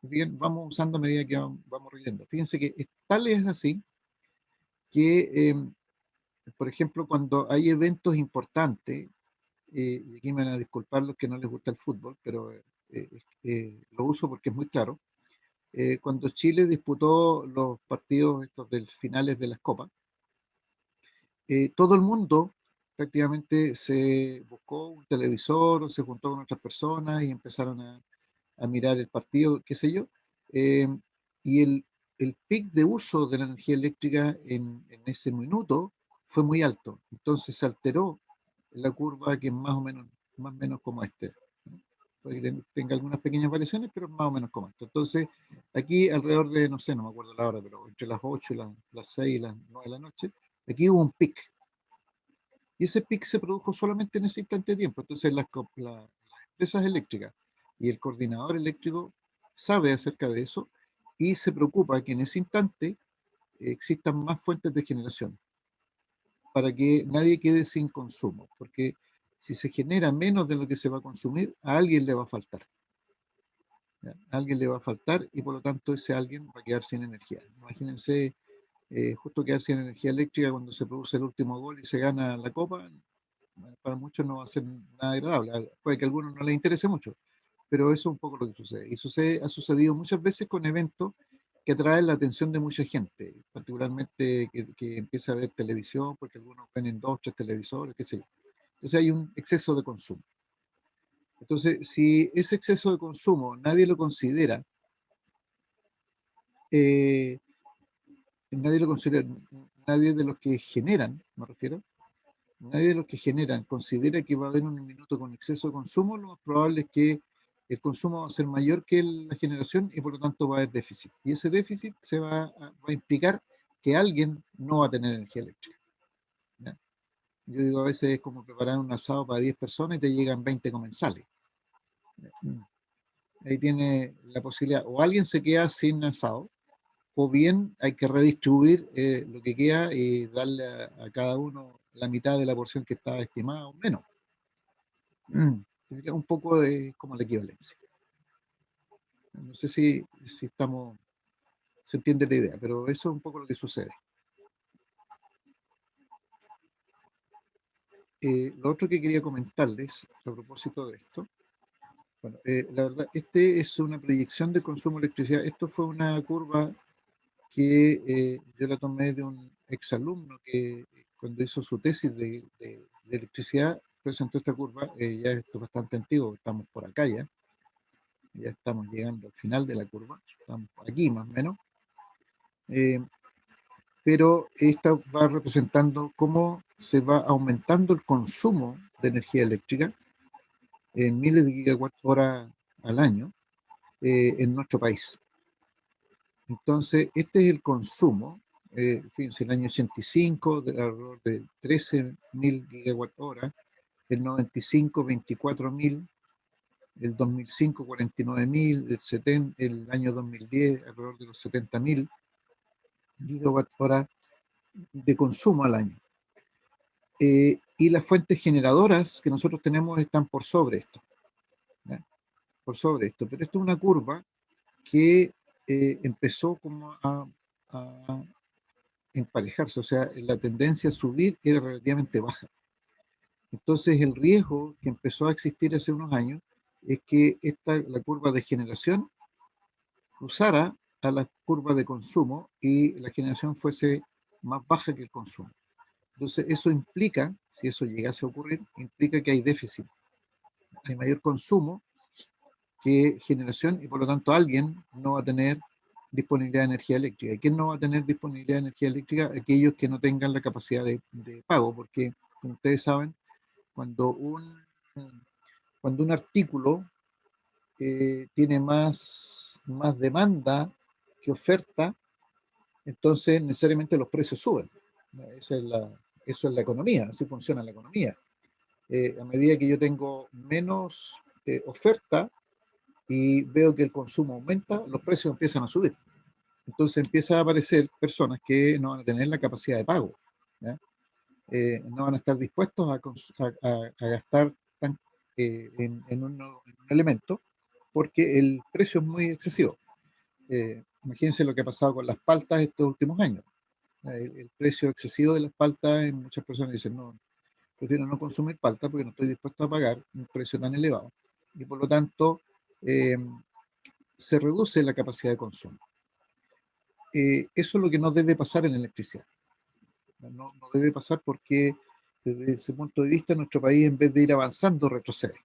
Speaker 1: Bien, vamos usando a medida que vamos riendo. Fíjense que tal es así que, por ejemplo, cuando hay eventos importantes, y aquí me van a disculpar los que no les gusta el fútbol, pero lo uso porque es muy claro. Cuando Chile disputó los partidos estos de finales de las copas, todo el mundo prácticamente se buscó un televisor o se juntó con otras personas y empezaron a mirar el partido, qué sé yo. eh, y el pic de uso de la energía eléctrica en ese minuto fue muy alto. Entonces se alteró la curva, que es más o menos como este, ¿no? Puede que tenga algunas pequeñas variaciones, pero más o menos como esto. Entonces, aquí alrededor de, no sé, no me acuerdo la hora, pero entre las 8 y las 6 y las 9 de la noche, aquí hubo un pic. Y ese pic se produjo solamente en ese instante de tiempo. Entonces, las empresas eléctricas y el coordinador eléctrico sabe acerca de eso, y se preocupa que en ese instante existan más fuentes de generación para que nadie quede sin consumo, porque si se genera menos de lo que se va a consumir, a alguien le va a faltar, ¿ya? A alguien le va a faltar, y por lo tanto ese alguien va a quedar sin energía. Imagínense, justo quedar sin energía eléctrica cuando se produce el último gol y se gana la copa. Para muchos no va a ser nada agradable. Puede que a algunos no les interese mucho, pero eso es un poco lo que sucede. Y ha sucedido muchas veces con eventos que atraen la atención de mucha gente, particularmente que empieza a ver televisión, porque algunos ven 2 o 3 televisores, qué sé yo. Entonces hay un exceso de consumo. Entonces, si ese exceso de consumo nadie lo considera, eh, nadie lo considera, nadie de los que generan, me refiero, nadie de los que generan considera que va a haber un minuto con exceso de consumo, lo más probable es que el consumo va a ser mayor que la generación, y por lo tanto va a haber déficit. Y ese déficit va a implicar que alguien no va a tener energía eléctrica, ¿ya? Yo digo, a veces es como preparar un asado para 10 personas y te llegan 20 comensales. Ahí tiene la posibilidad, o alguien se queda sin asado, o bien hay que redistribuir lo que queda y darle a cada uno la mitad de la porción que estaba estimada o menos. Un poco como la equivalencia. No sé si se entiende la idea, pero eso es un poco lo que sucede. Lo otro que quería comentarles a propósito de esto, bueno, la verdad, este es una proyección de consumo de electricidad. Esto fue una curva que yo la tomé de un exalumno que cuando hizo su tesis de electricidad presentó esta curva. Ya esto es bastante antiguo, estamos por acá ya estamos llegando al final de la curva, estamos por aquí más o menos. Pero esta va representando cómo se va aumentando el consumo de energía eléctrica en miles de gigawatt hora al año en nuestro país. Entonces, este es el consumo. Fíjense, el año 85, de alrededor de 13.000 gigawatt hora, el 95, 24.000, el 2005, 49.000, el año 2010, alrededor de los 70.000 gigawatt hora de consumo al año. Y las fuentes generadoras que nosotros tenemos están por sobre esto, ¿ya? Por sobre esto. Pero esto es una curva que empezó como a emparejarse, o sea, la tendencia a subir era relativamente baja. Entonces el riesgo que empezó a existir hace unos años es que la curva de generación cruzara a la curva de consumo y la generación fuese más baja que el consumo. Entonces eso implica, si eso llegase a ocurrir, implica que hay déficit, hay mayor consumo que generación y por lo tanto alguien no va a tener disponibilidad de energía eléctrica. ¿Y quién no va a tener disponibilidad de energía eléctrica? Aquellos que no tengan la capacidad de pago, porque como ustedes saben, cuando un artículo tiene más demanda que oferta, entonces necesariamente los precios suben. Eso es la economía, así funciona la economía. A medida que yo tengo menos oferta y veo que el consumo aumenta, los precios empiezan a subir. Entonces empiezan a aparecer personas que no van a tener la capacidad de pago, ¿ya? No van a estar dispuestos a gastar en un elemento porque el precio es muy excesivo. Imagínense lo que ha pasado con las paltas estos últimos años. El precio excesivo de las paltas, muchas personas dicen, no, prefiero no consumir palta porque no estoy dispuesto a pagar un precio tan elevado. Y por lo tanto, se reduce la capacidad de consumo. Eso es lo que no debe pasar en electricidad. No debe pasar porque desde ese punto de vista nuestro país, en vez de ir avanzando, retrocede.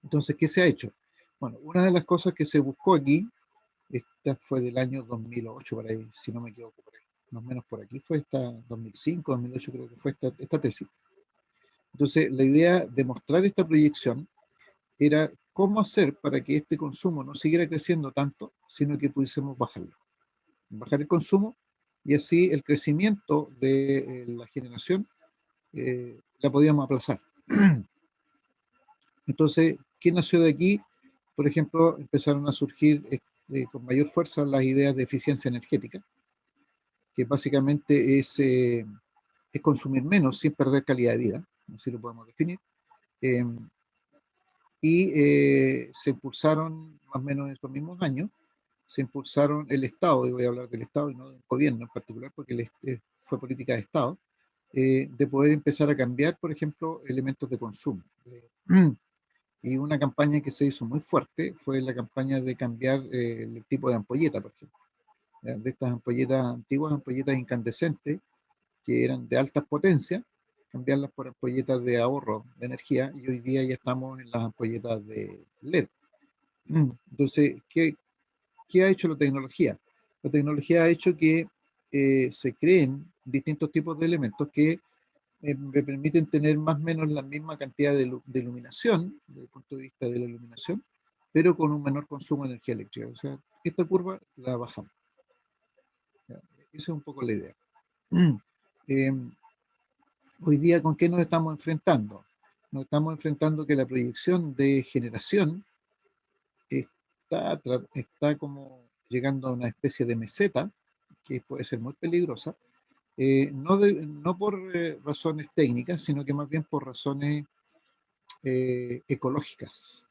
Speaker 1: Entonces, ¿qué se ha hecho? Bueno, una de las cosas que se buscó aquí, esta fue del año 2008, por ahí, si no me equivoco, por ahí, más o menos por aquí fue esta, 2005, 2008 creo que fue esta tesis. Entonces, la idea de mostrar esta proyección era cómo hacer para que este consumo no siguiera creciendo tanto, sino que pudiésemos bajarlo. Bajar el consumo y así el crecimiento de la generación la podíamos aplazar. Entonces, ¿qué nació de aquí? Por ejemplo, empezaron a surgir con mayor fuerza las ideas de eficiencia energética, que básicamente es consumir menos sin perder calidad de vida, así lo podemos definir. Se impulsaron, más o menos en estos mismos años, se impulsaron el Estado, y voy a hablar del Estado y no del gobierno en particular, porque fue política de Estado, de poder empezar a cambiar, por ejemplo, elementos de consumo. Y una campaña que se hizo muy fuerte fue la campaña de cambiar el tipo de ampolleta, por ejemplo. ¿Ya? De estas ampolletas antiguas, ampolletas incandescentes, que eran de altas potencias, cambiarlas por ampolletas de ahorro de energía, y hoy día ya estamos en las ampolletas de LED. Entonces, ¿qué ha hecho la tecnología? La tecnología ha hecho que se creen distintos tipos de elementos que me permiten tener más o menos la misma cantidad de iluminación, desde el punto de vista de la iluminación, pero con un menor consumo de energía eléctrica. O sea, esta curva la bajamos. ¿Ya? Esa es un poco la idea. Eh, Hoy día, ¿con qué nos estamos enfrentando? Nos estamos enfrentando que la proyección de generación está como llegando a una especie de meseta, que puede ser muy peligrosa, no por razones técnicas, sino que más bien por razones ecológicas,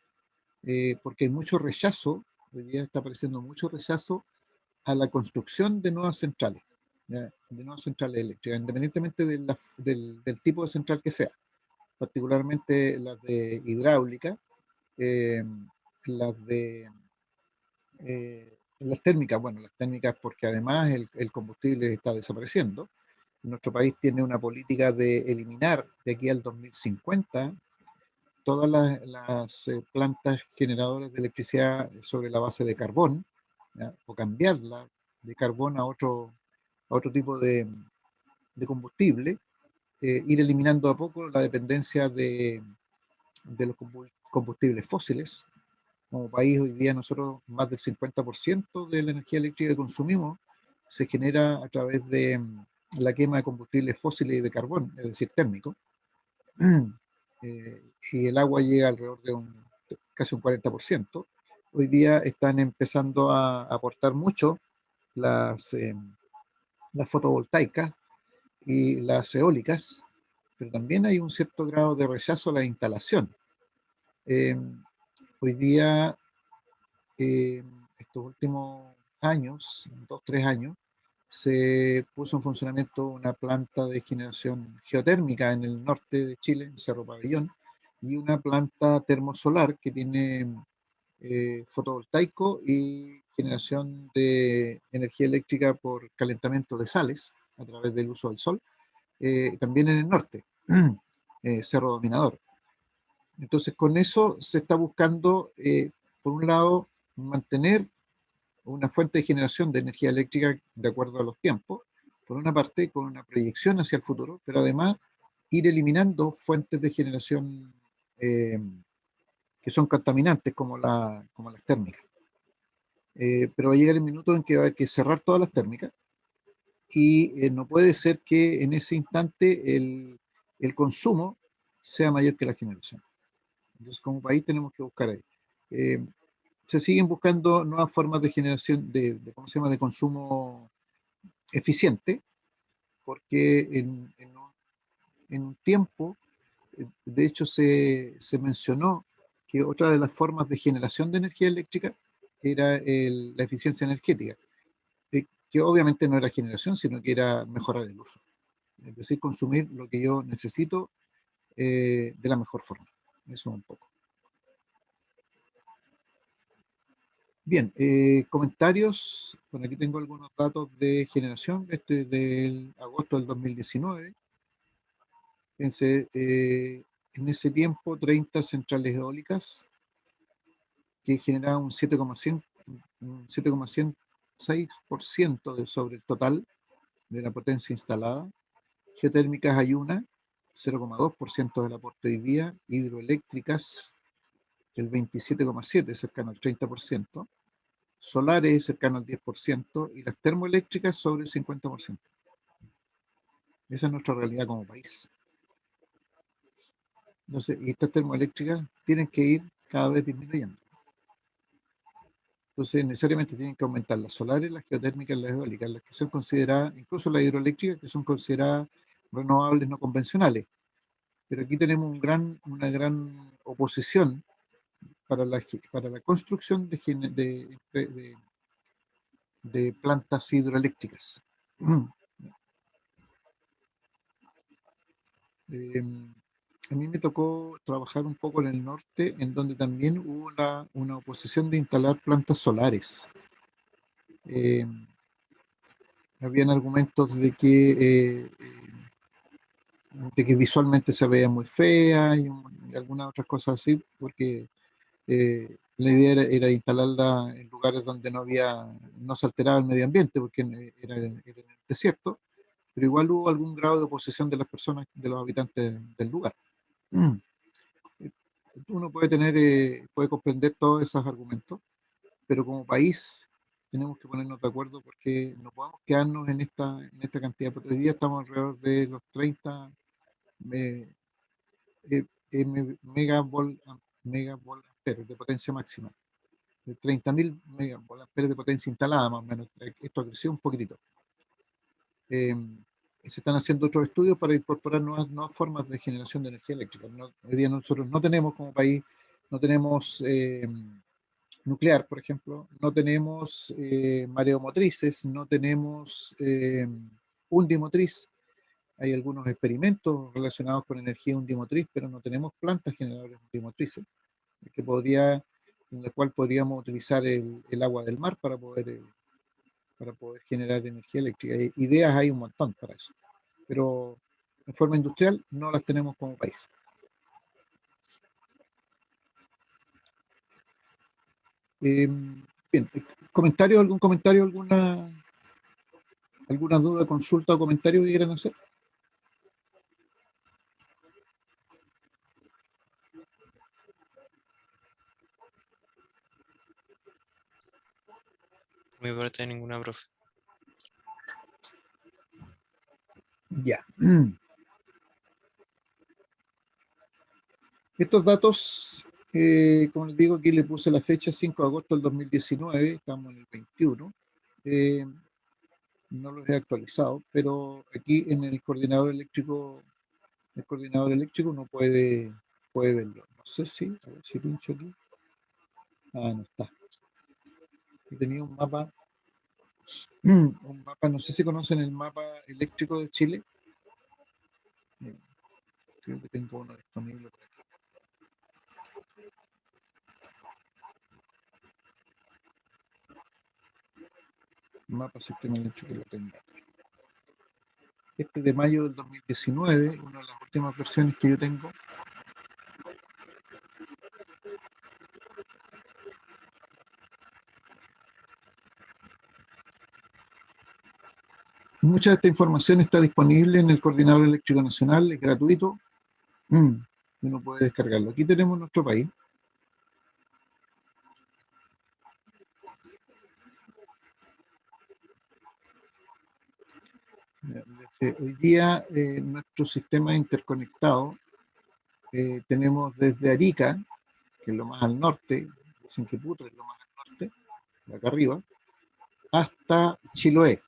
Speaker 1: porque hay mucho rechazo, hoy día está apareciendo mucho rechazo a la construcción de nuevas centrales, ¿ya? De nuevas centrales eléctricas, independientemente del tipo de central que sea, particularmente las de hidráulica, eh, las térmicas, bueno, las térmicas porque además el combustible está desapareciendo. Nuestro país tiene una política de eliminar de aquí al 2050 todas las plantas generadoras de electricidad sobre la base de carbón, ¿ya? O cambiarla de carbón a otro tipo de combustible, ir eliminando a poco la dependencia de los combustibles fósiles. Como país, hoy día nosotros más del 50% de la energía eléctrica que consumimos se genera a través de la quema de combustibles fósiles y de carbón, es decir, térmico. Y el agua llega alrededor de casi un 40%. Hoy día están empezando a aportar mucho las fotovoltaicas y las eólicas, pero también hay un cierto grado de rechazo a la instalación. Eh, Hoy día, estos últimos años, 2, 3 años, se puso en funcionamiento una planta de generación geotérmica en el norte de Chile, en Cerro Pabellón, y una planta termosolar que tiene fotovoltaico y generación de energía eléctrica por calentamiento de sales a través del uso del sol, también en el norte, Cerro Dominador. Entonces, con eso se está buscando, por un lado, mantener una fuente de generación de energía eléctrica de acuerdo a los tiempos, por una parte, con una proyección hacia el futuro, pero además ir eliminando fuentes de generación eh, que son contaminantes, como las térmicas. Pero va a llegar el minuto en que va a haber que cerrar todas las térmicas y no puede ser que en ese instante el consumo sea mayor que la generación. Entonces, como país tenemos que buscar ahí. Eh, Se siguen buscando nuevas formas de generación, ¿cómo se llama?, de consumo eficiente, porque en un tiempo, de hecho, se mencionó que otra de las formas de generación de energía eléctrica era la eficiencia energética, que obviamente no era generación, sino que era mejorar el uso. Es decir, consumir lo que yo necesito de la mejor forma. Eso un poco. Bien, comentarios. Bueno, aquí tengo algunos datos de generación, este del agosto del 2019. Fíjense, en ese tiempo, 30 centrales eólicas que generaban un 7,6% sobre el total de la potencia instalada. Geotérmicas hay una, 0,2% del aporte hoy día. Hidroeléctricas, el 27,7%, cercano al 30%. Solares, cercano al 10%. Y las termoeléctricas sobre el 50%. Esa es nuestra realidad como país. Entonces, y estas termoeléctricas tienen que ir cada vez disminuyendo. Entonces, necesariamente tienen que aumentar las solares, las geotérmicas, las eólicas, las que son consideradas, incluso las hidroeléctricas, que son consideradas renovables no convencionales. Pero aquí tenemos una gran oposición para la construcción de plantas hidroeléctricas. A mí me tocó trabajar un poco en el norte, en donde también hubo una oposición de instalar plantas solares. Eh, Habían argumentos de que visualmente se veía muy fea y algunas otras cosas así, porque la idea era instalarla en lugares donde no se alteraba el medio ambiente, porque era en el desierto, pero igual hubo algún grado de oposición de las personas, de los habitantes del lugar. Uno puede comprender todos esos argumentos, pero como país tenemos que ponernos de acuerdo porque no podemos quedarnos en esta cantidad, porque hoy día estamos alrededor de los 30 eh, megavolt amperes de potencia máxima, de 30.000 megavolt amperes de potencia instalada más o menos. Esto ha crecido un poquitito. se están haciendo otros estudios para incorporar nuevas formas de generación de energía eléctrica. Hoy día nosotros no tenemos como país, no tenemos nuclear, por ejemplo, no tenemos mareomotrices, no tenemos undimotriz. Hay algunos experimentos relacionados con energía undimotriz, pero no tenemos plantas generadoras undimotrices, en la cual podríamos utilizar el agua del mar para poder generar energía eléctrica. Ideas hay un montón para eso, pero en forma industrial no las tenemos como país. Bien, ¿algún comentario, alguna duda, consulta o comentario que quieran hacer?
Speaker 3: Por mi parte, ninguna, profe.
Speaker 1: Ya. Estos datos, como les digo, aquí le puse la fecha 5 de agosto del 2019, estamos en el 21. No los he actualizado, pero aquí en el coordinador eléctrico uno puede verlo. No sé si, a ver si pincho aquí. Ah, no está. He tenido un mapa, no sé si conocen el mapa eléctrico de Chile. Creo que tengo uno disponible por aquí. Mapa sistema eléctrico lo tenía. Este de mayo del 2019, una de las últimas versiones que yo tengo. Mucha de esta información está disponible en el Coordinador Eléctrico Nacional, es gratuito, uno puede descargarlo. Aquí tenemos nuestro país. Desde hoy día, nuestro sistema interconectado, tenemos desde Arica, que es lo más al norte, dicen que Putre es lo más al norte, de acá arriba, hasta Chiloé.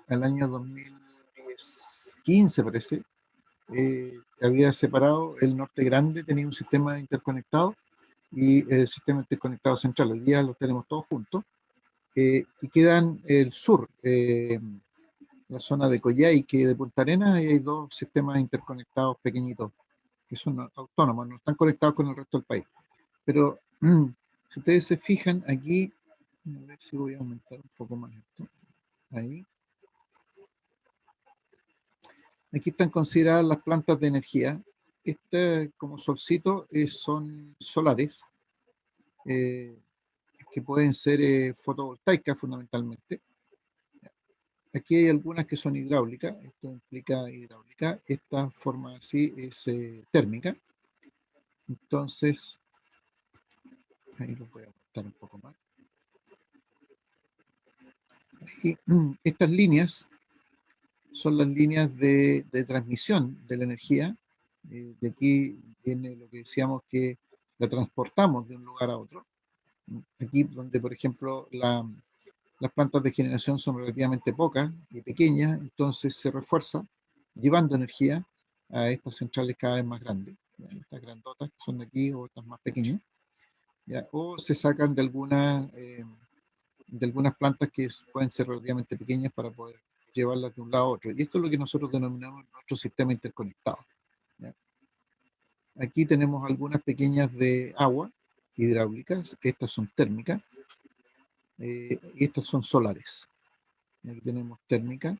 Speaker 1: Al año 2015 parece, había separado el norte grande, tenía un sistema interconectado y el sistema interconectado central. Hoy día los tenemos todos juntos y quedan el sur, la zona de Coyhaique, de Punta Arenas, y hay dos sistemas interconectados pequeñitos que son autónomos, no están conectados con el resto del país. Pero si ustedes se fijan aquí, a ver si voy a aumentar un poco más esto, ahí. Aquí están consideradas las plantas de energía. Estas, como solcito, son solares, que pueden ser fotovoltaicas fundamentalmente. Aquí hay algunas que son hidráulicas, esto implica hidráulica. Esta forma así es térmica. Entonces, ahí lo voy a aumentar un poco más. Y estas líneas son las líneas de transmisión de la energía. De aquí viene lo que decíamos que la transportamos de un lugar a otro. Aquí donde, por ejemplo, las plantas de generación son relativamente pocas y pequeñas, entonces se refuerza llevando energía a estas centrales cada vez más grandes, ¿ya? Estas grandotas que son de aquí o estas más pequeñas, ¿ya? O se sacan de algunas plantas que pueden ser relativamente pequeñas para poder llevarlas de un lado a otro. Y esto es lo que nosotros denominamos nuestro sistema interconectado, ¿ya? Aquí tenemos algunas pequeñas de agua hidráulicas, estas son térmicas, estas son solares. Aquí tenemos térmica,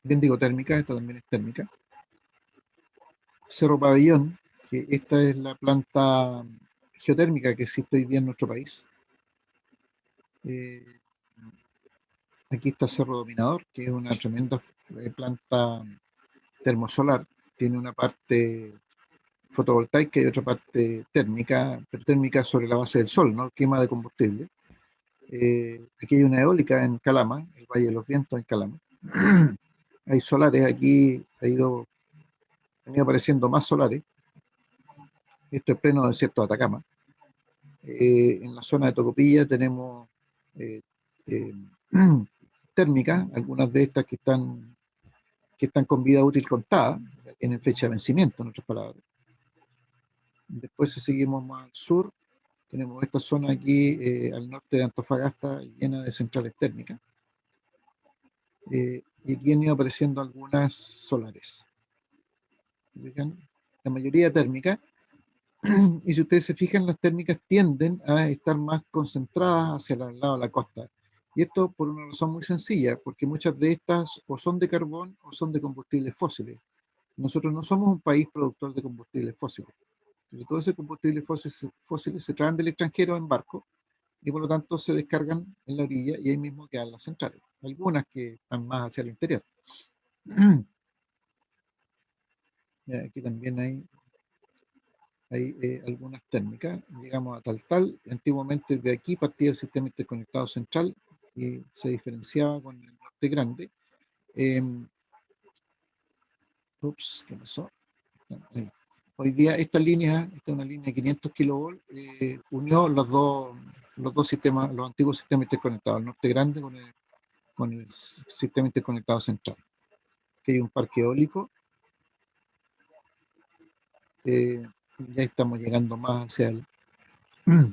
Speaker 1: bien digo térmica, esta también es térmica. Cerro Pabellón, que esta es la planta geotérmica que existe hoy día en nuestro país. Aquí está Cerro Dominador, que es una tremenda planta termosolar. Tiene una parte fotovoltaica y otra parte térmica, pero térmica sobre la base del sol, ¿no? Quema de combustible. Aquí hay una eólica en Calama, el Valle de los Vientos en Calama. Hay solares, aquí han ido apareciendo más solares. Esto es pleno desierto de Atacama. En la zona de Tocopilla tenemos térmicas, algunas de estas que están con vida útil contada, tienen fecha de vencimiento, en otras palabras. Después, si seguimos más al sur, tenemos esta zona aquí al norte de Antofagasta llena de centrales térmicas. Y aquí han ido apareciendo algunas solares. ¿Fijan? La mayoría térmicas. Y si ustedes se fijan, las térmicas tienden a estar más concentradas hacia el lado de la costa. Y esto por una razón muy sencilla, porque muchas de estas o son de carbón o son de combustibles fósiles. Nosotros no somos un país productor de combustibles fósiles. Entonces, todos esos combustibles fósiles se traen del extranjero en barco y por lo tanto se descargan en la orilla y ahí mismo quedan las centrales. Algunas que están más hacia el interior. Aquí también hay algunas térmicas. Llegamos a Taltal. Antiguamente de aquí partía el sistema interconectado central y se diferenciaba con el norte grande. ¿Qué pasó? Ahí. Hoy día esta es una línea de 500 kilovolts, unió los dos sistemas, los antiguos sistemas interconectados, el norte grande con el sistema interconectado central. Aquí hay un parque eólico. Ya estamos llegando más hacia el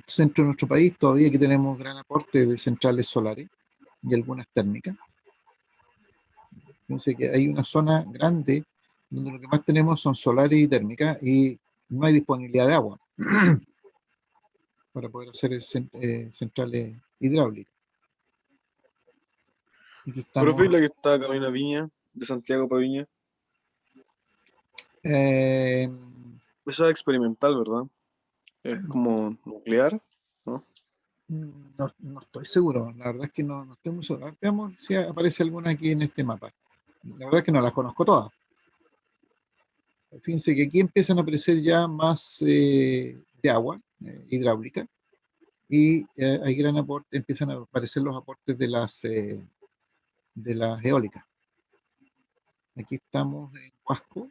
Speaker 1: centro de nuestro país. Todavía aquí tenemos gran aporte de centrales solares y algunas térmicas. Fíjense que hay una zona grande donde lo que más tenemos son solares y térmicas y no hay disponibilidad de agua para poder hacer centrales hidráulicas. Aquí estamos.
Speaker 5: Profe, la que está camino a Viña, de Santiago para Viña.
Speaker 1: Eh,
Speaker 5: Esa es experimental, ¿verdad? Es como nuclear, ¿no?
Speaker 1: no estoy seguro, la verdad es que no estoy muy seguro. Veamos si aparece alguna aquí en este mapa. La verdad es que no las conozco todas. Fíjense que aquí empiezan a aparecer ya más de agua hidráulica y hay gran aporte, empiezan a aparecer los aportes de las eólicas. Aquí estamos en Huasco,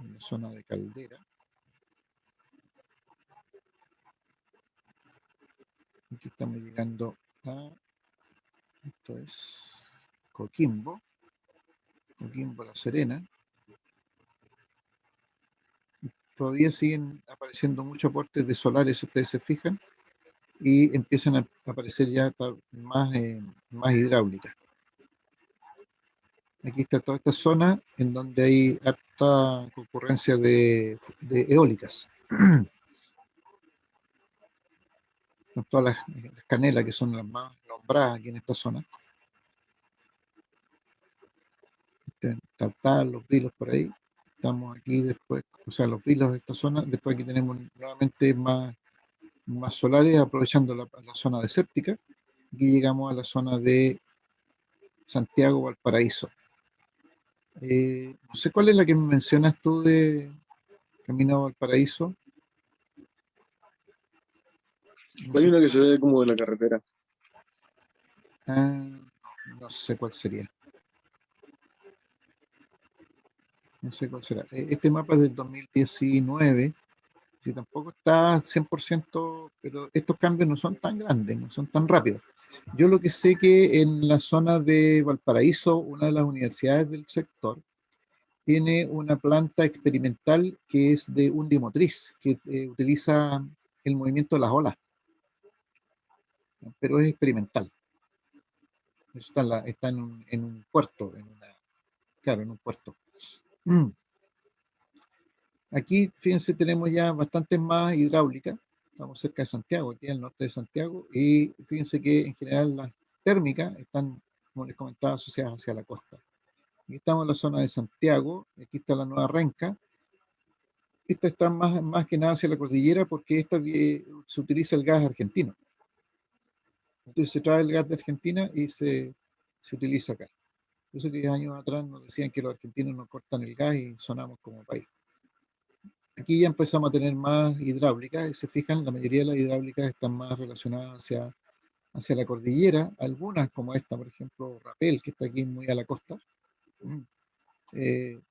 Speaker 1: en la zona de Caldera. Aquí estamos llegando a, esto es Coquimbo, La Serena. Todavía siguen apareciendo muchos aportes de solares, si ustedes se fijan, y empiezan a aparecer ya más hidráulicas. Aquí está toda esta zona en donde hay alta concurrencia de eólicas. Son todas las canelas que son las más nombradas aquí en esta zona. Taltal, Los Vilos por ahí. Estamos aquí después, o sea, Los Vilos de esta zona. Después aquí tenemos nuevamente más solares aprovechando la zona desértica. Aquí llegamos a la zona de Santiago, Valparaíso. No sé cuál es la que me mencionas tú de Camino a Valparaíso. No
Speaker 5: Hay
Speaker 1: sé,
Speaker 5: una que se ve como de la carretera.
Speaker 1: no sé cuál sería. No sé cuál será. Este mapa es del 2019. Sí, tampoco está al 100%, pero estos cambios no son tan grandes, no son tan rápidos. Yo lo que sé que en la zona de Valparaíso, una de las universidades del sector, tiene una planta experimental que es de undimotriz, que utiliza el movimiento de las olas, pero es experimental. Eso está en un puerto, claro, en un puerto. Aquí, fíjense, tenemos ya bastantes más hidráulicas. Estamos cerca de Santiago, aquí al norte de Santiago, y fíjense que en general las térmicas están, como les comentaba, asociadas hacia la costa. Aquí estamos en la zona de Santiago, aquí está la Nueva Renca. Esta está más que nada hacia la cordillera porque esta se utiliza el gas argentino. Entonces se trae el gas de Argentina y se utiliza acá. Por eso que 10 años atrás nos decían que los argentinos nos cortan el gas y sonamos como país. Aquí ya empezamos a tener más hidráulicas y se fijan, la mayoría de las hidráulicas están más relacionadas hacia la cordillera, algunas como esta, por ejemplo, Rapel, que está aquí muy a la costa,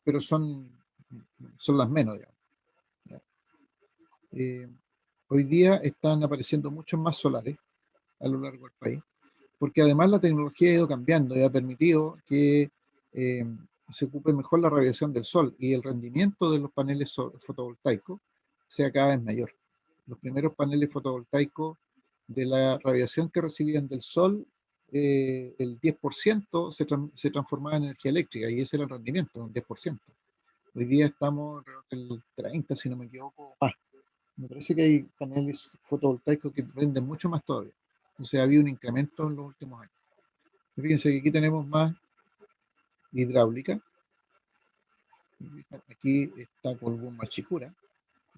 Speaker 1: pero son las menos, digamos. Hoy día están apareciendo muchos más solares a lo largo del país, porque además la tecnología ha ido cambiando y ha permitido que eh, se ocupe mejor la radiación del sol y el rendimiento de los paneles fotovoltaicos sea cada vez mayor. Los primeros paneles fotovoltaicos de la radiación que recibían del sol, el 10% se transformaba en energía eléctrica y ese era el rendimiento, un 10%. Hoy día estamos alrededor del 30, si no me equivoco, más. Me parece que hay paneles fotovoltaicos que rinden mucho más todavía. Entonces ha habido un incremento en los últimos años. Fíjense que aquí tenemos más hidráulica. Aquí está Colbún Machicura.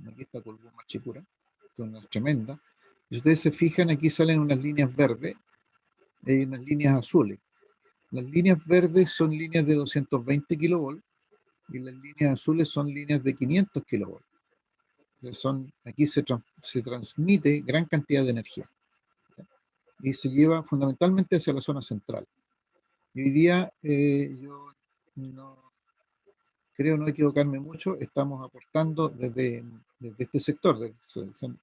Speaker 1: Aquí está Colbún Machicura. Esto es una tremenda. Si ustedes se fijan, aquí salen unas líneas verdes y unas líneas azules. Las líneas verdes son líneas de 220 kilovolts y las líneas azules son líneas de 500 kilovolts. Aquí se transmite gran cantidad de energía y se lleva fundamentalmente hacia la zona central. Y hoy día yo no creo no equivocarme mucho, estamos aportando desde este sector, del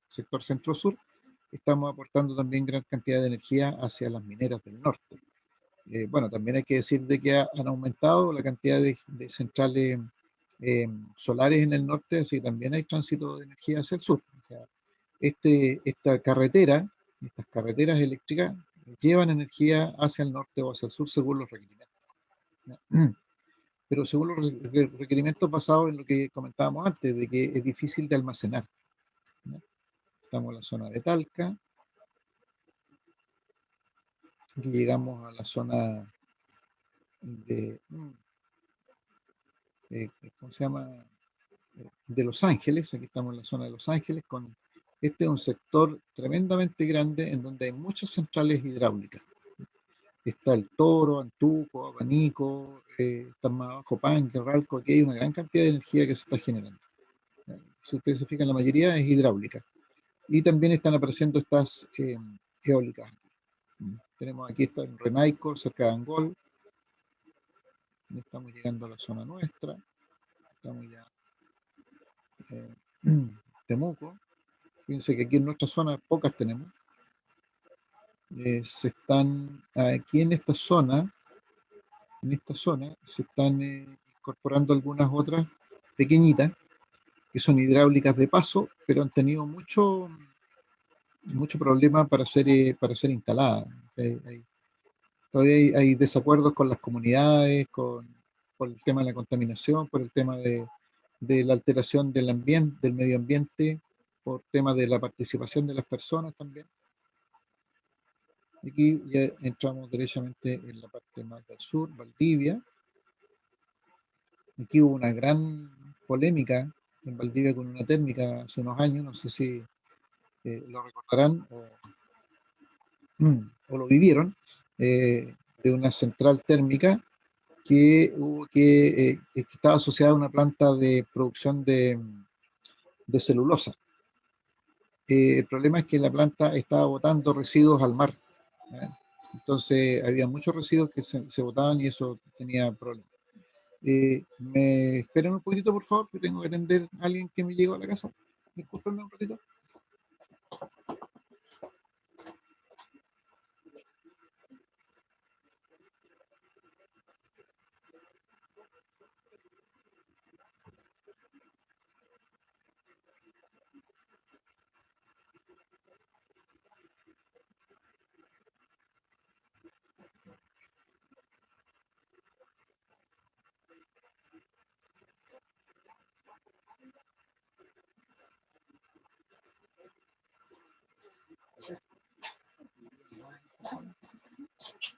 Speaker 1: sector centro-sur, estamos aportando también gran cantidad de energía hacia las mineras del norte. Bueno, también hay que decir de que han aumentado la cantidad de centrales solares en el norte, así que también hay tránsito de energía hacia el sur. O sea, estas carreteras eléctricas llevan energía hacia el norte o hacia el sur según los requerimientos. Pero según los requerimientos basados en lo que comentábamos antes, de que es difícil de almacenar. ¿No? Estamos en la zona de Talca, aquí llegamos a la zona de, ¿cómo se llama? De Los Ángeles, aquí estamos en la zona de Los Ángeles, este es un sector tremendamente grande en donde hay muchas centrales hidráulicas. Está el Toro, Antuco, Abanico, está más abajo Panque, Ralco, aquí hay una gran cantidad de energía que se está generando. Si ustedes se fijan, la mayoría es hidráulica. Y también están apareciendo estas eólicas. Tenemos aquí está en Renaico, cerca de Angol. Estamos llegando a la zona nuestra. Estamos ya Temuco. Fíjense que aquí en nuestra zona pocas tenemos. Se están aquí en esta zona se están incorporando algunas otras pequeñitas que son hidráulicas de paso, pero han tenido mucho problema para ser instaladas. O sea, todavía hay desacuerdos con las comunidades, por el tema de la contaminación, por el tema de la alteración del ambiente, del medio ambiente, por tema de la participación de las personas también. Aquí ya entramos derechamente en la parte más del sur, Valdivia. Aquí hubo una gran polémica en Valdivia con una térmica hace unos años, no sé si lo recordarán o lo vivieron, de una central térmica que estaba asociada a una planta de producción de celulosa. El problema es que la planta estaba botando residuos al mar. ¿Eh? Entonces había muchos residuos que se botaban y eso tenía problemas. ¿Me esperan un poquitito, por favor? Que tengo que atender a alguien que me llegó a la casa. Disculpenme un ratito.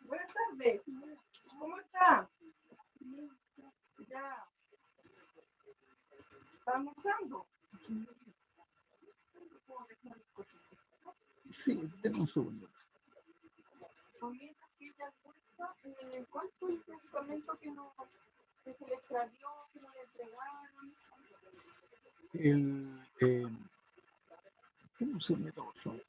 Speaker 6: Buenas tardes. ¿Cómo está? Ya. ¿Está almorzando?
Speaker 1: Sí, denme un segundo.
Speaker 6: Mientras que ella almuerza, ¿cuánto es el medicamento que se le extravió, que no le entregaron?
Speaker 1: Denme un segundo, por favor.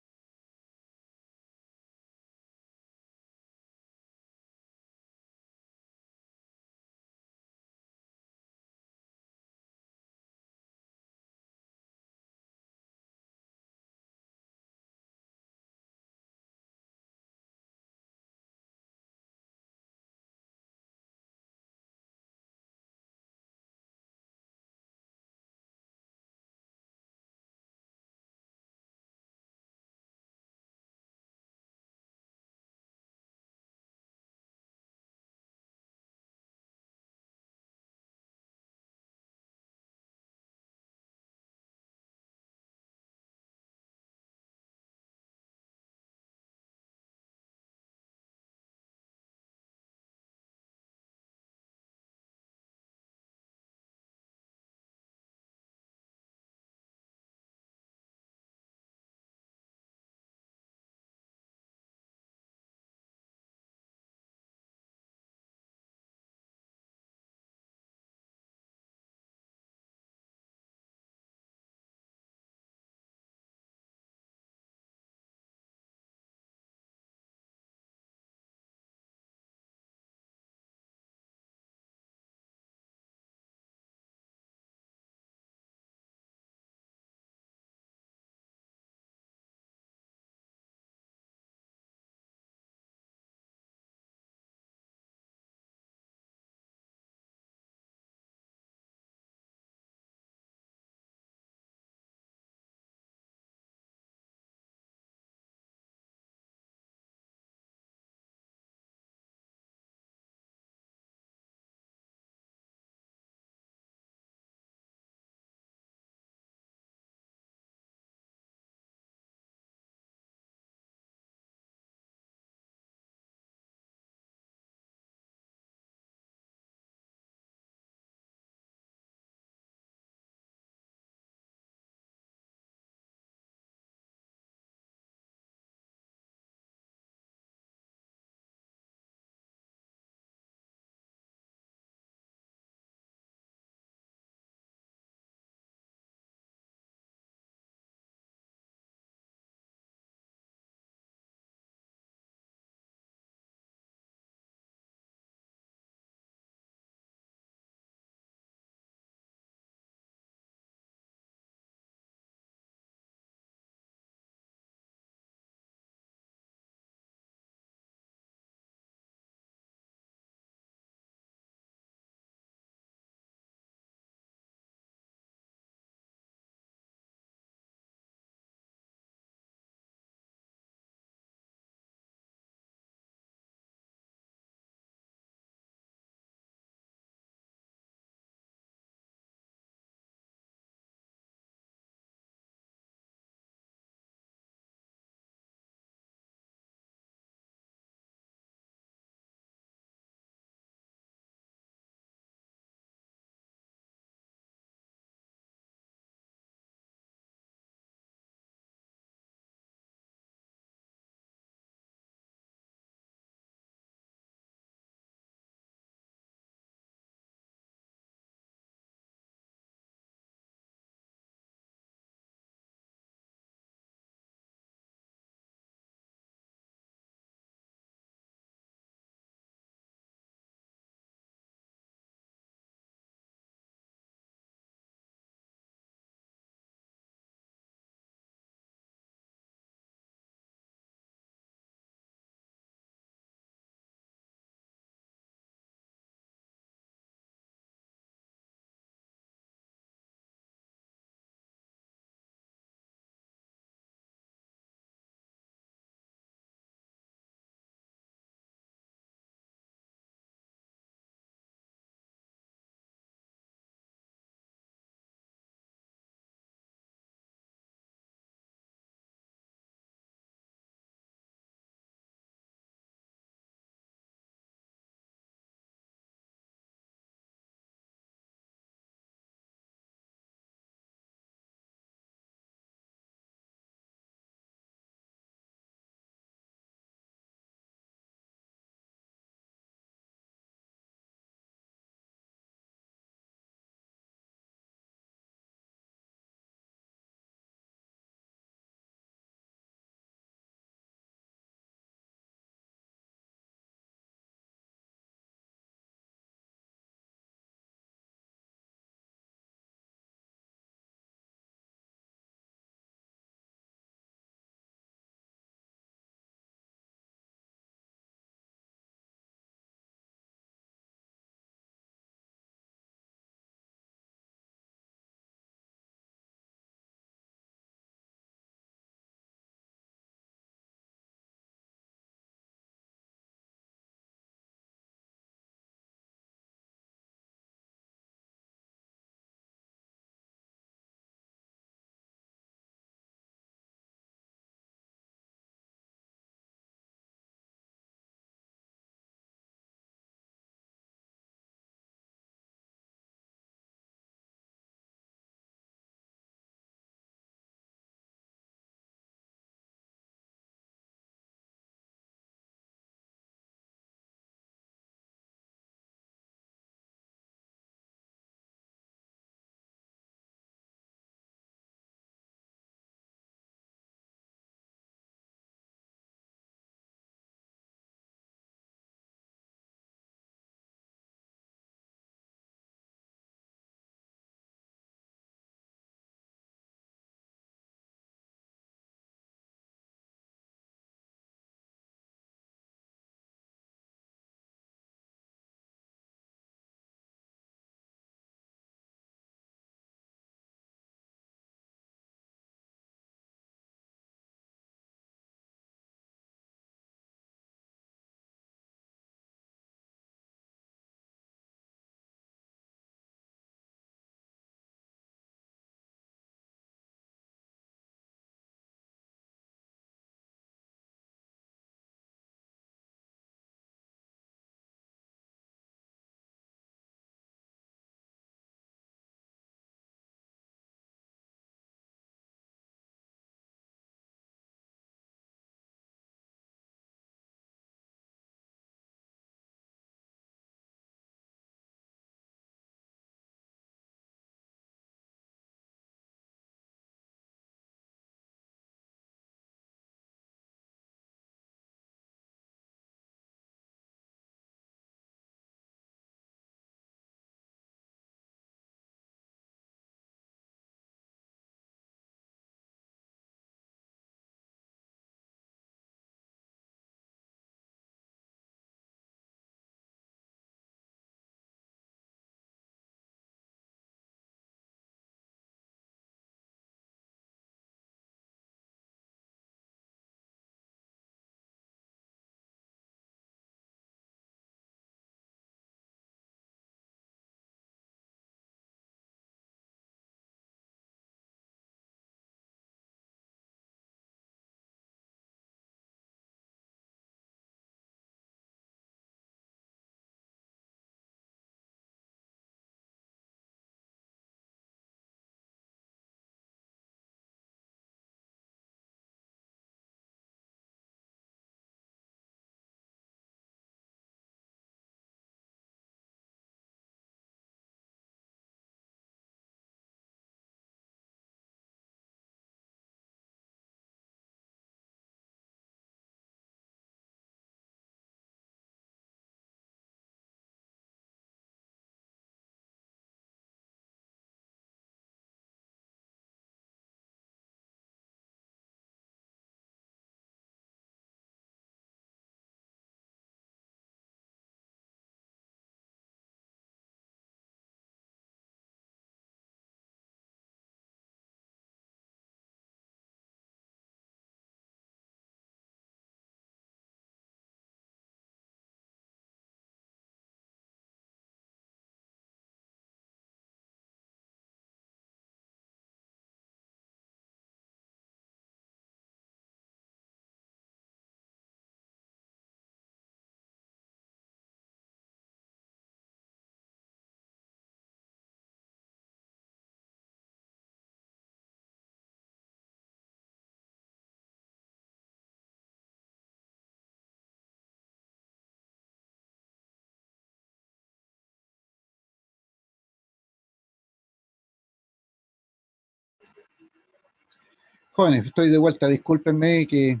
Speaker 1: Jóvenes, estoy de vuelta. Discúlpenme que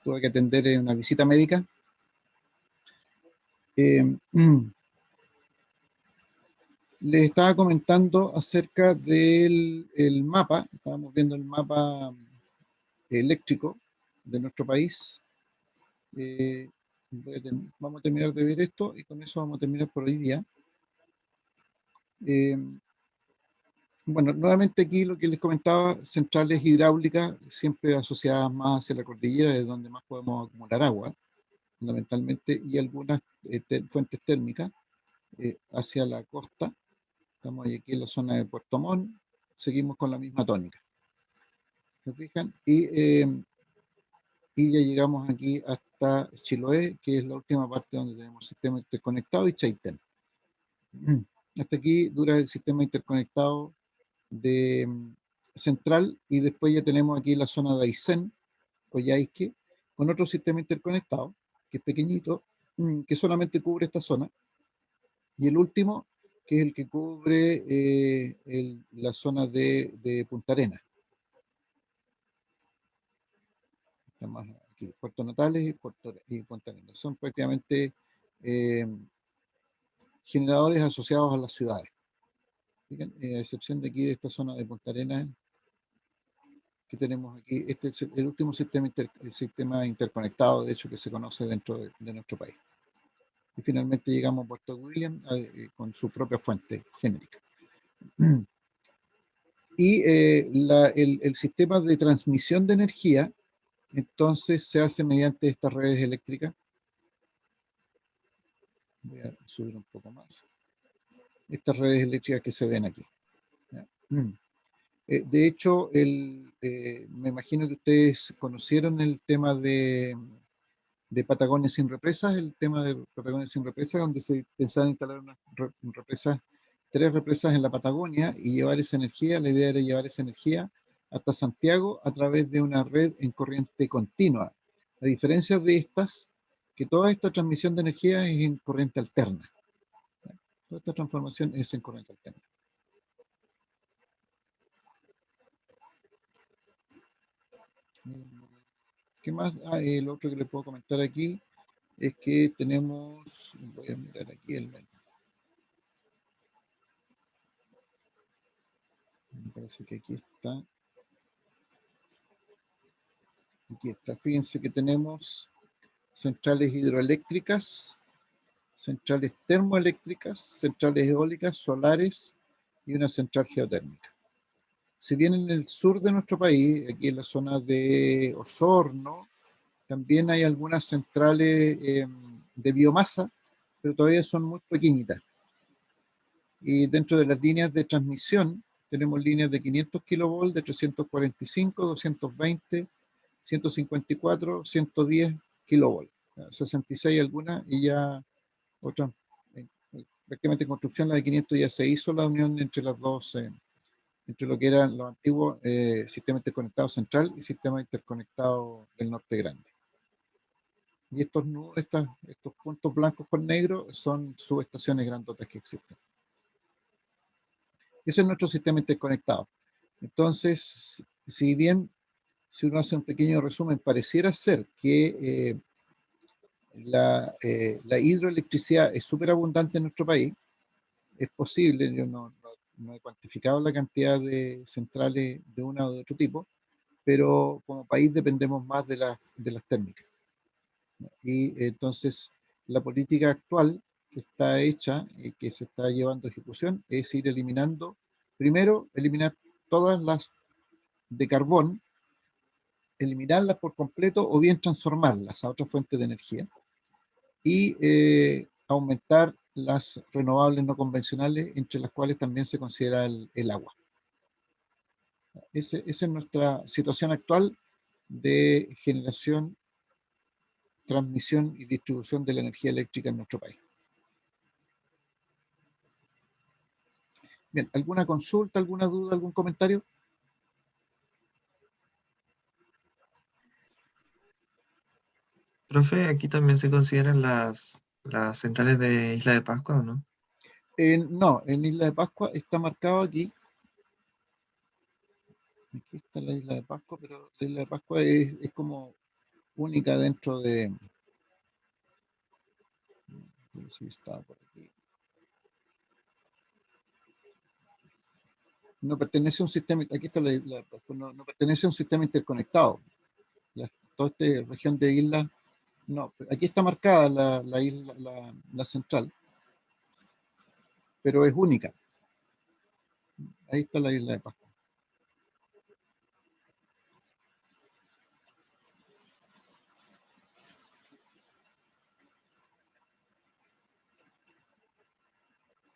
Speaker 1: tuve que atender una visita médica. Les estaba comentando acerca del el mapa. Estábamos viendo el mapa eléctrico de nuestro país. Vamos a terminar de ver esto y con eso vamos a terminar por hoy día. Bueno, nuevamente aquí lo que les comentaba, centrales hidráulicas siempre asociadas más hacia la cordillera, es donde más podemos acumular agua, fundamentalmente, y algunas fuentes térmicas hacia la costa. Estamos aquí en la zona de Puerto Montt, seguimos con la misma tónica. ¿Se fijan? Y ya llegamos aquí hasta Chiloé, que es la última parte donde tenemos sistema interconectado, y Chaitén. Hasta aquí dura el sistema interconectado de central, y después ya tenemos aquí la zona de Aysén, Coyhaique, con otro sistema interconectado, que es pequeñito, que solamente cubre esta zona, y el último, que es el que cubre la zona de Punta Arenas. Estamos aquí, Puerto Natales y Punta Arenas. Son prácticamente generadores asociados a las ciudades. Fíjense, a excepción de aquí, de esta zona de Punta Arenas, que tenemos aquí. Este es el último sistema interconectado, de hecho, que se conoce dentro de nuestro país. Y finalmente llegamos a Puerto William con su propia fuente genérica. Y el sistema de transmisión de energía, entonces, se hace mediante estas redes eléctricas. Voy a subir un poco más. Estas redes eléctricas que se ven aquí. De hecho, me imagino que ustedes conocieron el tema de Patagonia sin represas, el tema de Patagonia sin represas, donde se pensaba instalar unas represas, 3 represas en la Patagonia y llevar esa energía. La idea era llevar esa energía hasta Santiago a través de una red en corriente continua. La diferencia de estas, que toda esta transmisión de energía es en corriente alterna. Toda esta transformación es en corriente alterna. ¿Qué más? Lo otro que les puedo comentar aquí es que tenemos, voy a mirar aquí el menú. Me parece que aquí está. Aquí está. Fíjense que tenemos centrales hidroeléctricas, centrales termoeléctricas, centrales eólicas, solares y una central geotérmica. Si bien en el sur de nuestro país, aquí en la zona de Osorno, también hay algunas centrales de biomasa, pero todavía son muy pequeñitas. Y dentro de las líneas de transmisión, tenemos líneas de 500 kilovolts, de 345, 220, 154, 110 kilovolts. 66 algunas y ya otras. Prácticamente en construcción la de 500 ya se hizo la unión entre las dos, entre lo que eran los antiguos sistemas interconectados central y sistema interconectado del norte grande. Y estos puntos blancos con negro son subestaciones grandotas que existen. Ese es nuestro sistema interconectado. Entonces, si bien, si uno hace un pequeño resumen, pareciera ser que la hidroelectricidad es súper abundante en nuestro país. Es posible, yo no he cuantificado la cantidad de centrales de una o de otro tipo, pero como país dependemos más de las térmicas. Y entonces la política actual que está hecha y que se está llevando a ejecución es ir eliminando, primero, eliminar todas las de carbón, eliminarlas por completo o bien transformarlas a otras fuentes de energía y aumentar las renovables no convencionales, entre las cuales también se considera el agua. Esa es nuestra situación actual de generación, transmisión y distribución de la energía eléctrica en nuestro país. Bien, ¿alguna consulta, alguna duda, algún comentario?
Speaker 7: Profe, aquí también se consideran las centrales de Isla de Pascua, ¿o no?
Speaker 1: No, en Isla de Pascua está marcado aquí. Aquí está la isla de Pascua, pero la isla de Pascua es como única dentro de... No sé si está por aquí. No pertenece a un sistema, aquí está la isla de Pascua, no pertenece a un sistema interconectado. Toda esta región de islas, no, aquí está marcada la isla, la central, pero es única. Ahí está la isla de Pascua.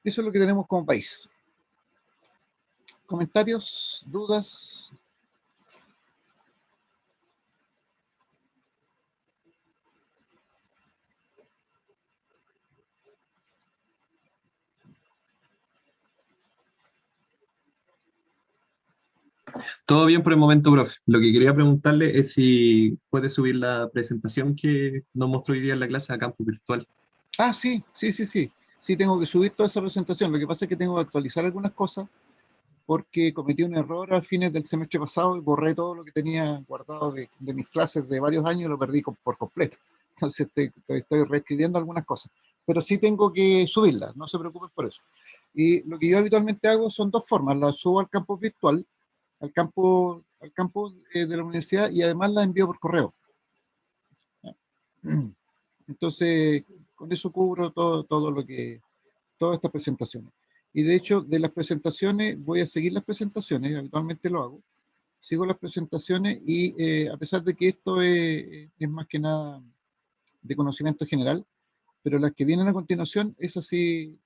Speaker 1: Eso es lo que tenemos como país. ¿Comentarios? ¿Dudas?
Speaker 8: Todo bien por el momento, profe. Lo que quería preguntarle es si puede subir la presentación que nos mostró hoy día en la clase a campo virtual.
Speaker 1: Ah, sí. Sí, tengo que subir toda esa presentación. Lo que pasa es que tengo que actualizar algunas cosas porque cometí un error a fines del semestre pasado y borré todo lo que tenía guardado de mis clases de varios años y lo perdí por completo. Entonces estoy reescribiendo algunas cosas. Pero sí tengo que subirlas, no se preocupen por eso. Y lo que yo habitualmente hago son dos formas. La subo al campo virtual, al campo de la universidad y además la envío por correo. Entonces, con eso cubro todo lo que, todas estas presentaciones. Y de hecho, de las presentaciones, voy a seguir las presentaciones, habitualmente lo hago. Sigo las presentaciones y a pesar de que esto es más que nada de conocimiento general, pero las que vienen a continuación, esas sí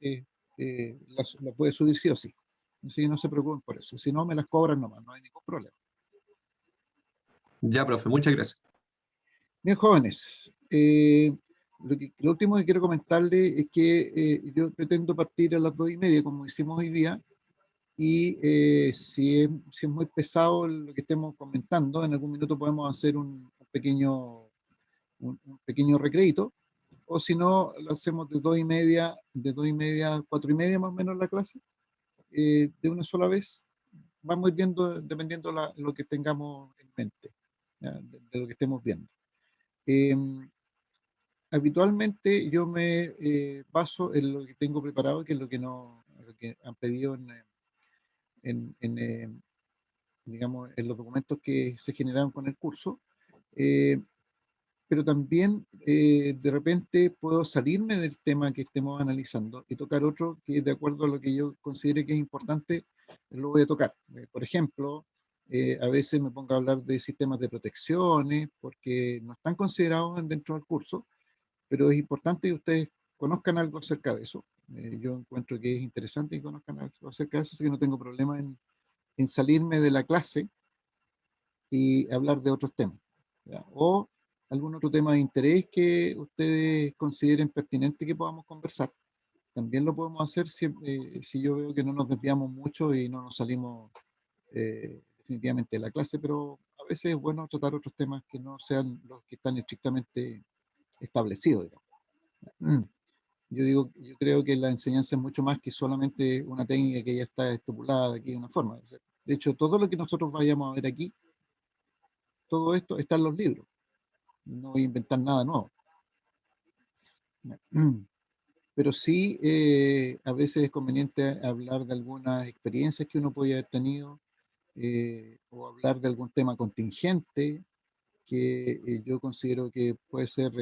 Speaker 1: las voy a subir sí o sí. Así que no se preocupen por eso. Si no, me las cobran nomás, no hay ningún problema.
Speaker 8: Ya, profe, muchas gracias.
Speaker 1: Bien, jóvenes, lo último que quiero comentarles es que yo pretendo partir a las 2:30, como hicimos hoy día, y si es muy pesado lo que estemos comentando, en algún minuto podemos hacer un pequeño recreito, o si no, lo hacemos de 2:30 a 4:30 más o menos la clase, de una sola vez. Vamos a ir viendo dependiendo lo que tengamos en mente, ¿ya? De lo que estemos viendo. Em, Habitualmente yo me baso en lo que tengo preparado, que es lo que, no, lo que han pedido en, digamos, en los documentos que se generaron con el curso, eh, pero también de repente puedo salirme del tema que estemos analizando y tocar otro que de acuerdo a lo que yo considere que es importante, lo voy a tocar. Por ejemplo, a veces me pongo a hablar de sistemas de protecciones porque no están considerados dentro del curso, pero es importante que ustedes conozcan algo acerca de eso. Yo encuentro que es interesante que conozcan algo acerca de eso, así que no tengo problema en salirme de la clase y hablar de otros temas, ¿ya? O algún otro tema de interés que ustedes consideren pertinente que podamos conversar. También lo podemos hacer si yo veo que no nos desviamos mucho y no nos salimos definitivamente de la clase, pero a veces es bueno tratar otros temas que no sean los que están estrictamente establecidos, digamos. Yo creo que la enseñanza es mucho más que solamente una técnica que ya está estipulada aquí de una forma. O sea, de hecho, todo lo que nosotros vayamos a ver aquí, todo esto está en los libros. No voy a inventar nada nuevo. Pero sí, a veces es conveniente hablar de algunas experiencias que uno puede haber tenido, o hablar de algún tema contingente que yo considero que puede ser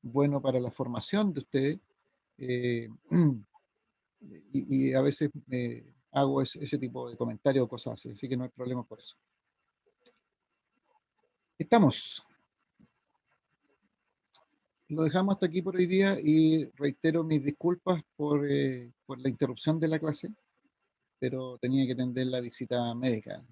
Speaker 1: bueno para la formación de ustedes. eh, y a veces hago ese tipo de comentarios o cosas así, así que no hay problema por eso. Estamos. Lo dejamos hasta aquí por hoy día y reitero mis disculpas por la interrupción de la clase, pero tenía que atender la visita médica.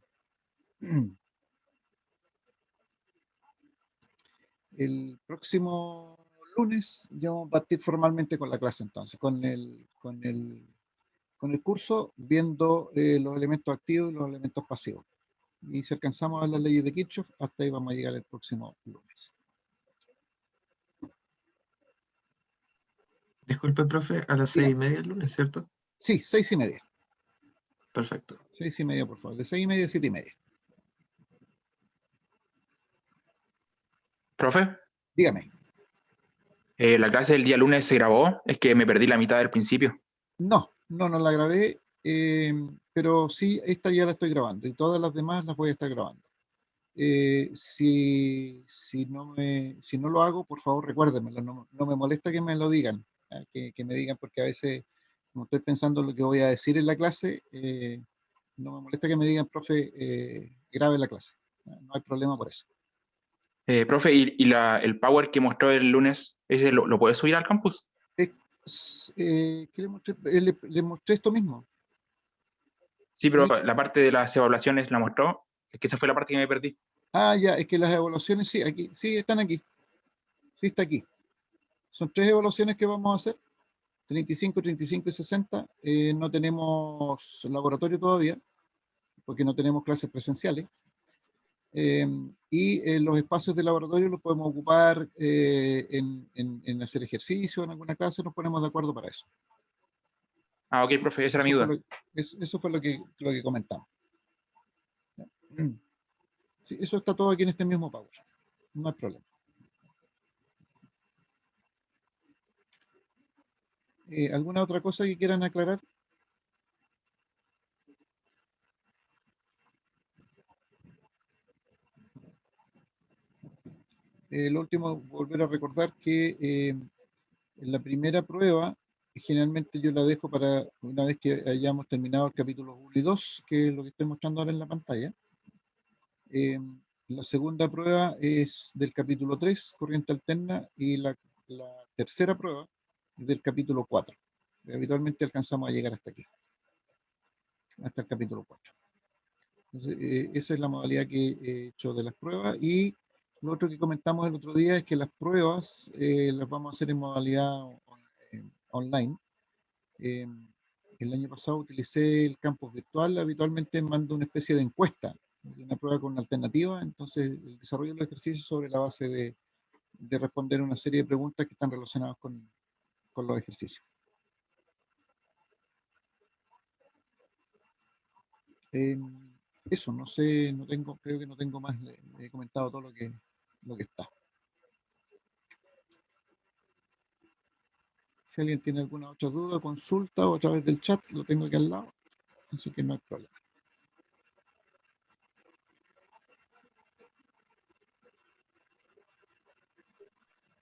Speaker 1: El próximo lunes ya vamos a partir formalmente con la clase entonces, con el curso, viendo los elementos activos y los elementos pasivos. Y si alcanzamos a ver las leyes de Kirchhoff, hasta ahí vamos a llegar el próximo lunes.
Speaker 7: Disculpe, profe, a las
Speaker 1: Diga.
Speaker 7: 6:30 el lunes, ¿cierto?
Speaker 1: Sí, 6:30.
Speaker 7: Perfecto.
Speaker 1: 6:30, por favor. De 6:30 a 7:30.
Speaker 9: Profe,
Speaker 1: Dígame.
Speaker 9: la clase del día lunes se grabó, es que me perdí la mitad del principio.
Speaker 1: No la grabé, pero sí, esta ya la estoy grabando y todas las demás las voy a estar grabando. Si no lo hago, por favor recuérdenmelo, no me molesta que me lo digan, que me digan, porque a veces, como estoy pensando en lo que voy a decir en la clase, no me molesta que me digan, profe, grabe la clase. No hay problema por eso.
Speaker 9: Profe, el Power que mostró el lunes, ¿ese lo puedes subir al campus?
Speaker 1: ¿Qué le mostré? Le mostré esto mismo.
Speaker 9: Sí, pero
Speaker 1: Sí.
Speaker 9: la parte de las evaluaciones la mostró. Es que esa fue la parte que me perdí.
Speaker 1: Ya, es que las evaluaciones, sí, aquí, sí, están aquí. Sí, está aquí. Son 3 evaluaciones que vamos a hacer. 35, 35 y 60. No tenemos laboratorio todavía, porque no tenemos clases presenciales. Y los espacios de laboratorio los podemos ocupar en hacer ejercicio, en alguna clase, nos ponemos de acuerdo para eso.
Speaker 9: Ah, ok, profe, esa era mi
Speaker 1: Eso fue
Speaker 9: duda.
Speaker 1: eso fue lo que comentamos. Sí, eso está todo aquí en este mismo Power. No hay problema. ¿Alguna otra cosa que quieran aclarar? Lo último, volver a recordar que en la primera prueba, generalmente yo la dejo para una vez que hayamos terminado el capítulo 1 y 2, que es lo que estoy mostrando ahora en la pantalla. La segunda prueba es del capítulo 3, corriente alterna, y la tercera prueba es del capítulo 4. Habitualmente alcanzamos a llegar hasta aquí, hasta el capítulo 4. Entonces, esa es la modalidad que he hecho de las pruebas. Y lo otro que comentamos el otro día es que las pruebas las vamos a hacer en modalidad online. El año pasado utilicé el campus virtual. Habitualmente mando una especie de encuesta, una prueba con una alternativa. Entonces, el desarrollo del ejercicio sobre la base de responder una serie de preguntas que están relacionadas con los ejercicios. Eso, no sé, creo que no tengo más, le he comentado todo lo que está. Si alguien tiene alguna otra duda, consulta o a través del chat, lo tengo aquí al lado, así que no hay problema.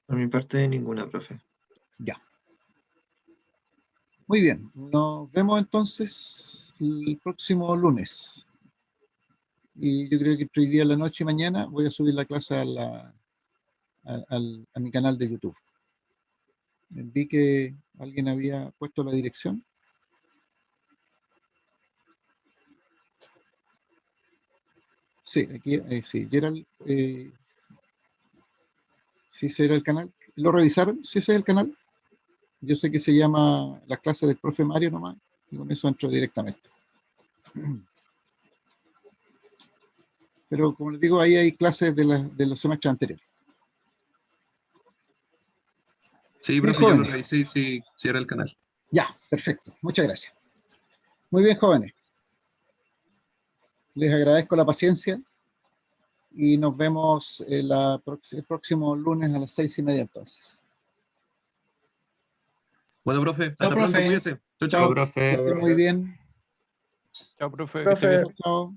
Speaker 7: Por mi parte, ninguna, profe.
Speaker 1: Ya. Muy bien, nos vemos entonces el próximo lunes. Y yo creo que entre hoy día, la noche y mañana voy a subir la clase a mi canal de YouTube. Vi que alguien había puesto la dirección. Sí, aquí, sí, Gerald, sí, ese era el canal. ¿Lo revisaron? Sí, ese es el canal. Yo sé que se llama las clases del profe Mario nomás, y con eso entro directamente. Pero como les digo, ahí hay clases de los semestres anteriores.
Speaker 8: Sí,
Speaker 1: Bien,
Speaker 8: profe, yo lo
Speaker 1: jóvenes.
Speaker 8: revisé y sí, sí era el canal.
Speaker 1: Ya, perfecto. Muchas gracias. Muy bien, jóvenes. Les agradezco la paciencia y nos vemos el próximo lunes a las 6:30 entonces.
Speaker 8: Bueno, profe,
Speaker 4: Chao,
Speaker 8: hasta pronto,
Speaker 4: profe.
Speaker 8: cuídese. Chau,
Speaker 2: Chao,
Speaker 8: chau.
Speaker 2: profe.
Speaker 1: Que estén muy bien.
Speaker 10: Chao, profe.
Speaker 5: Profe,
Speaker 1: Chao.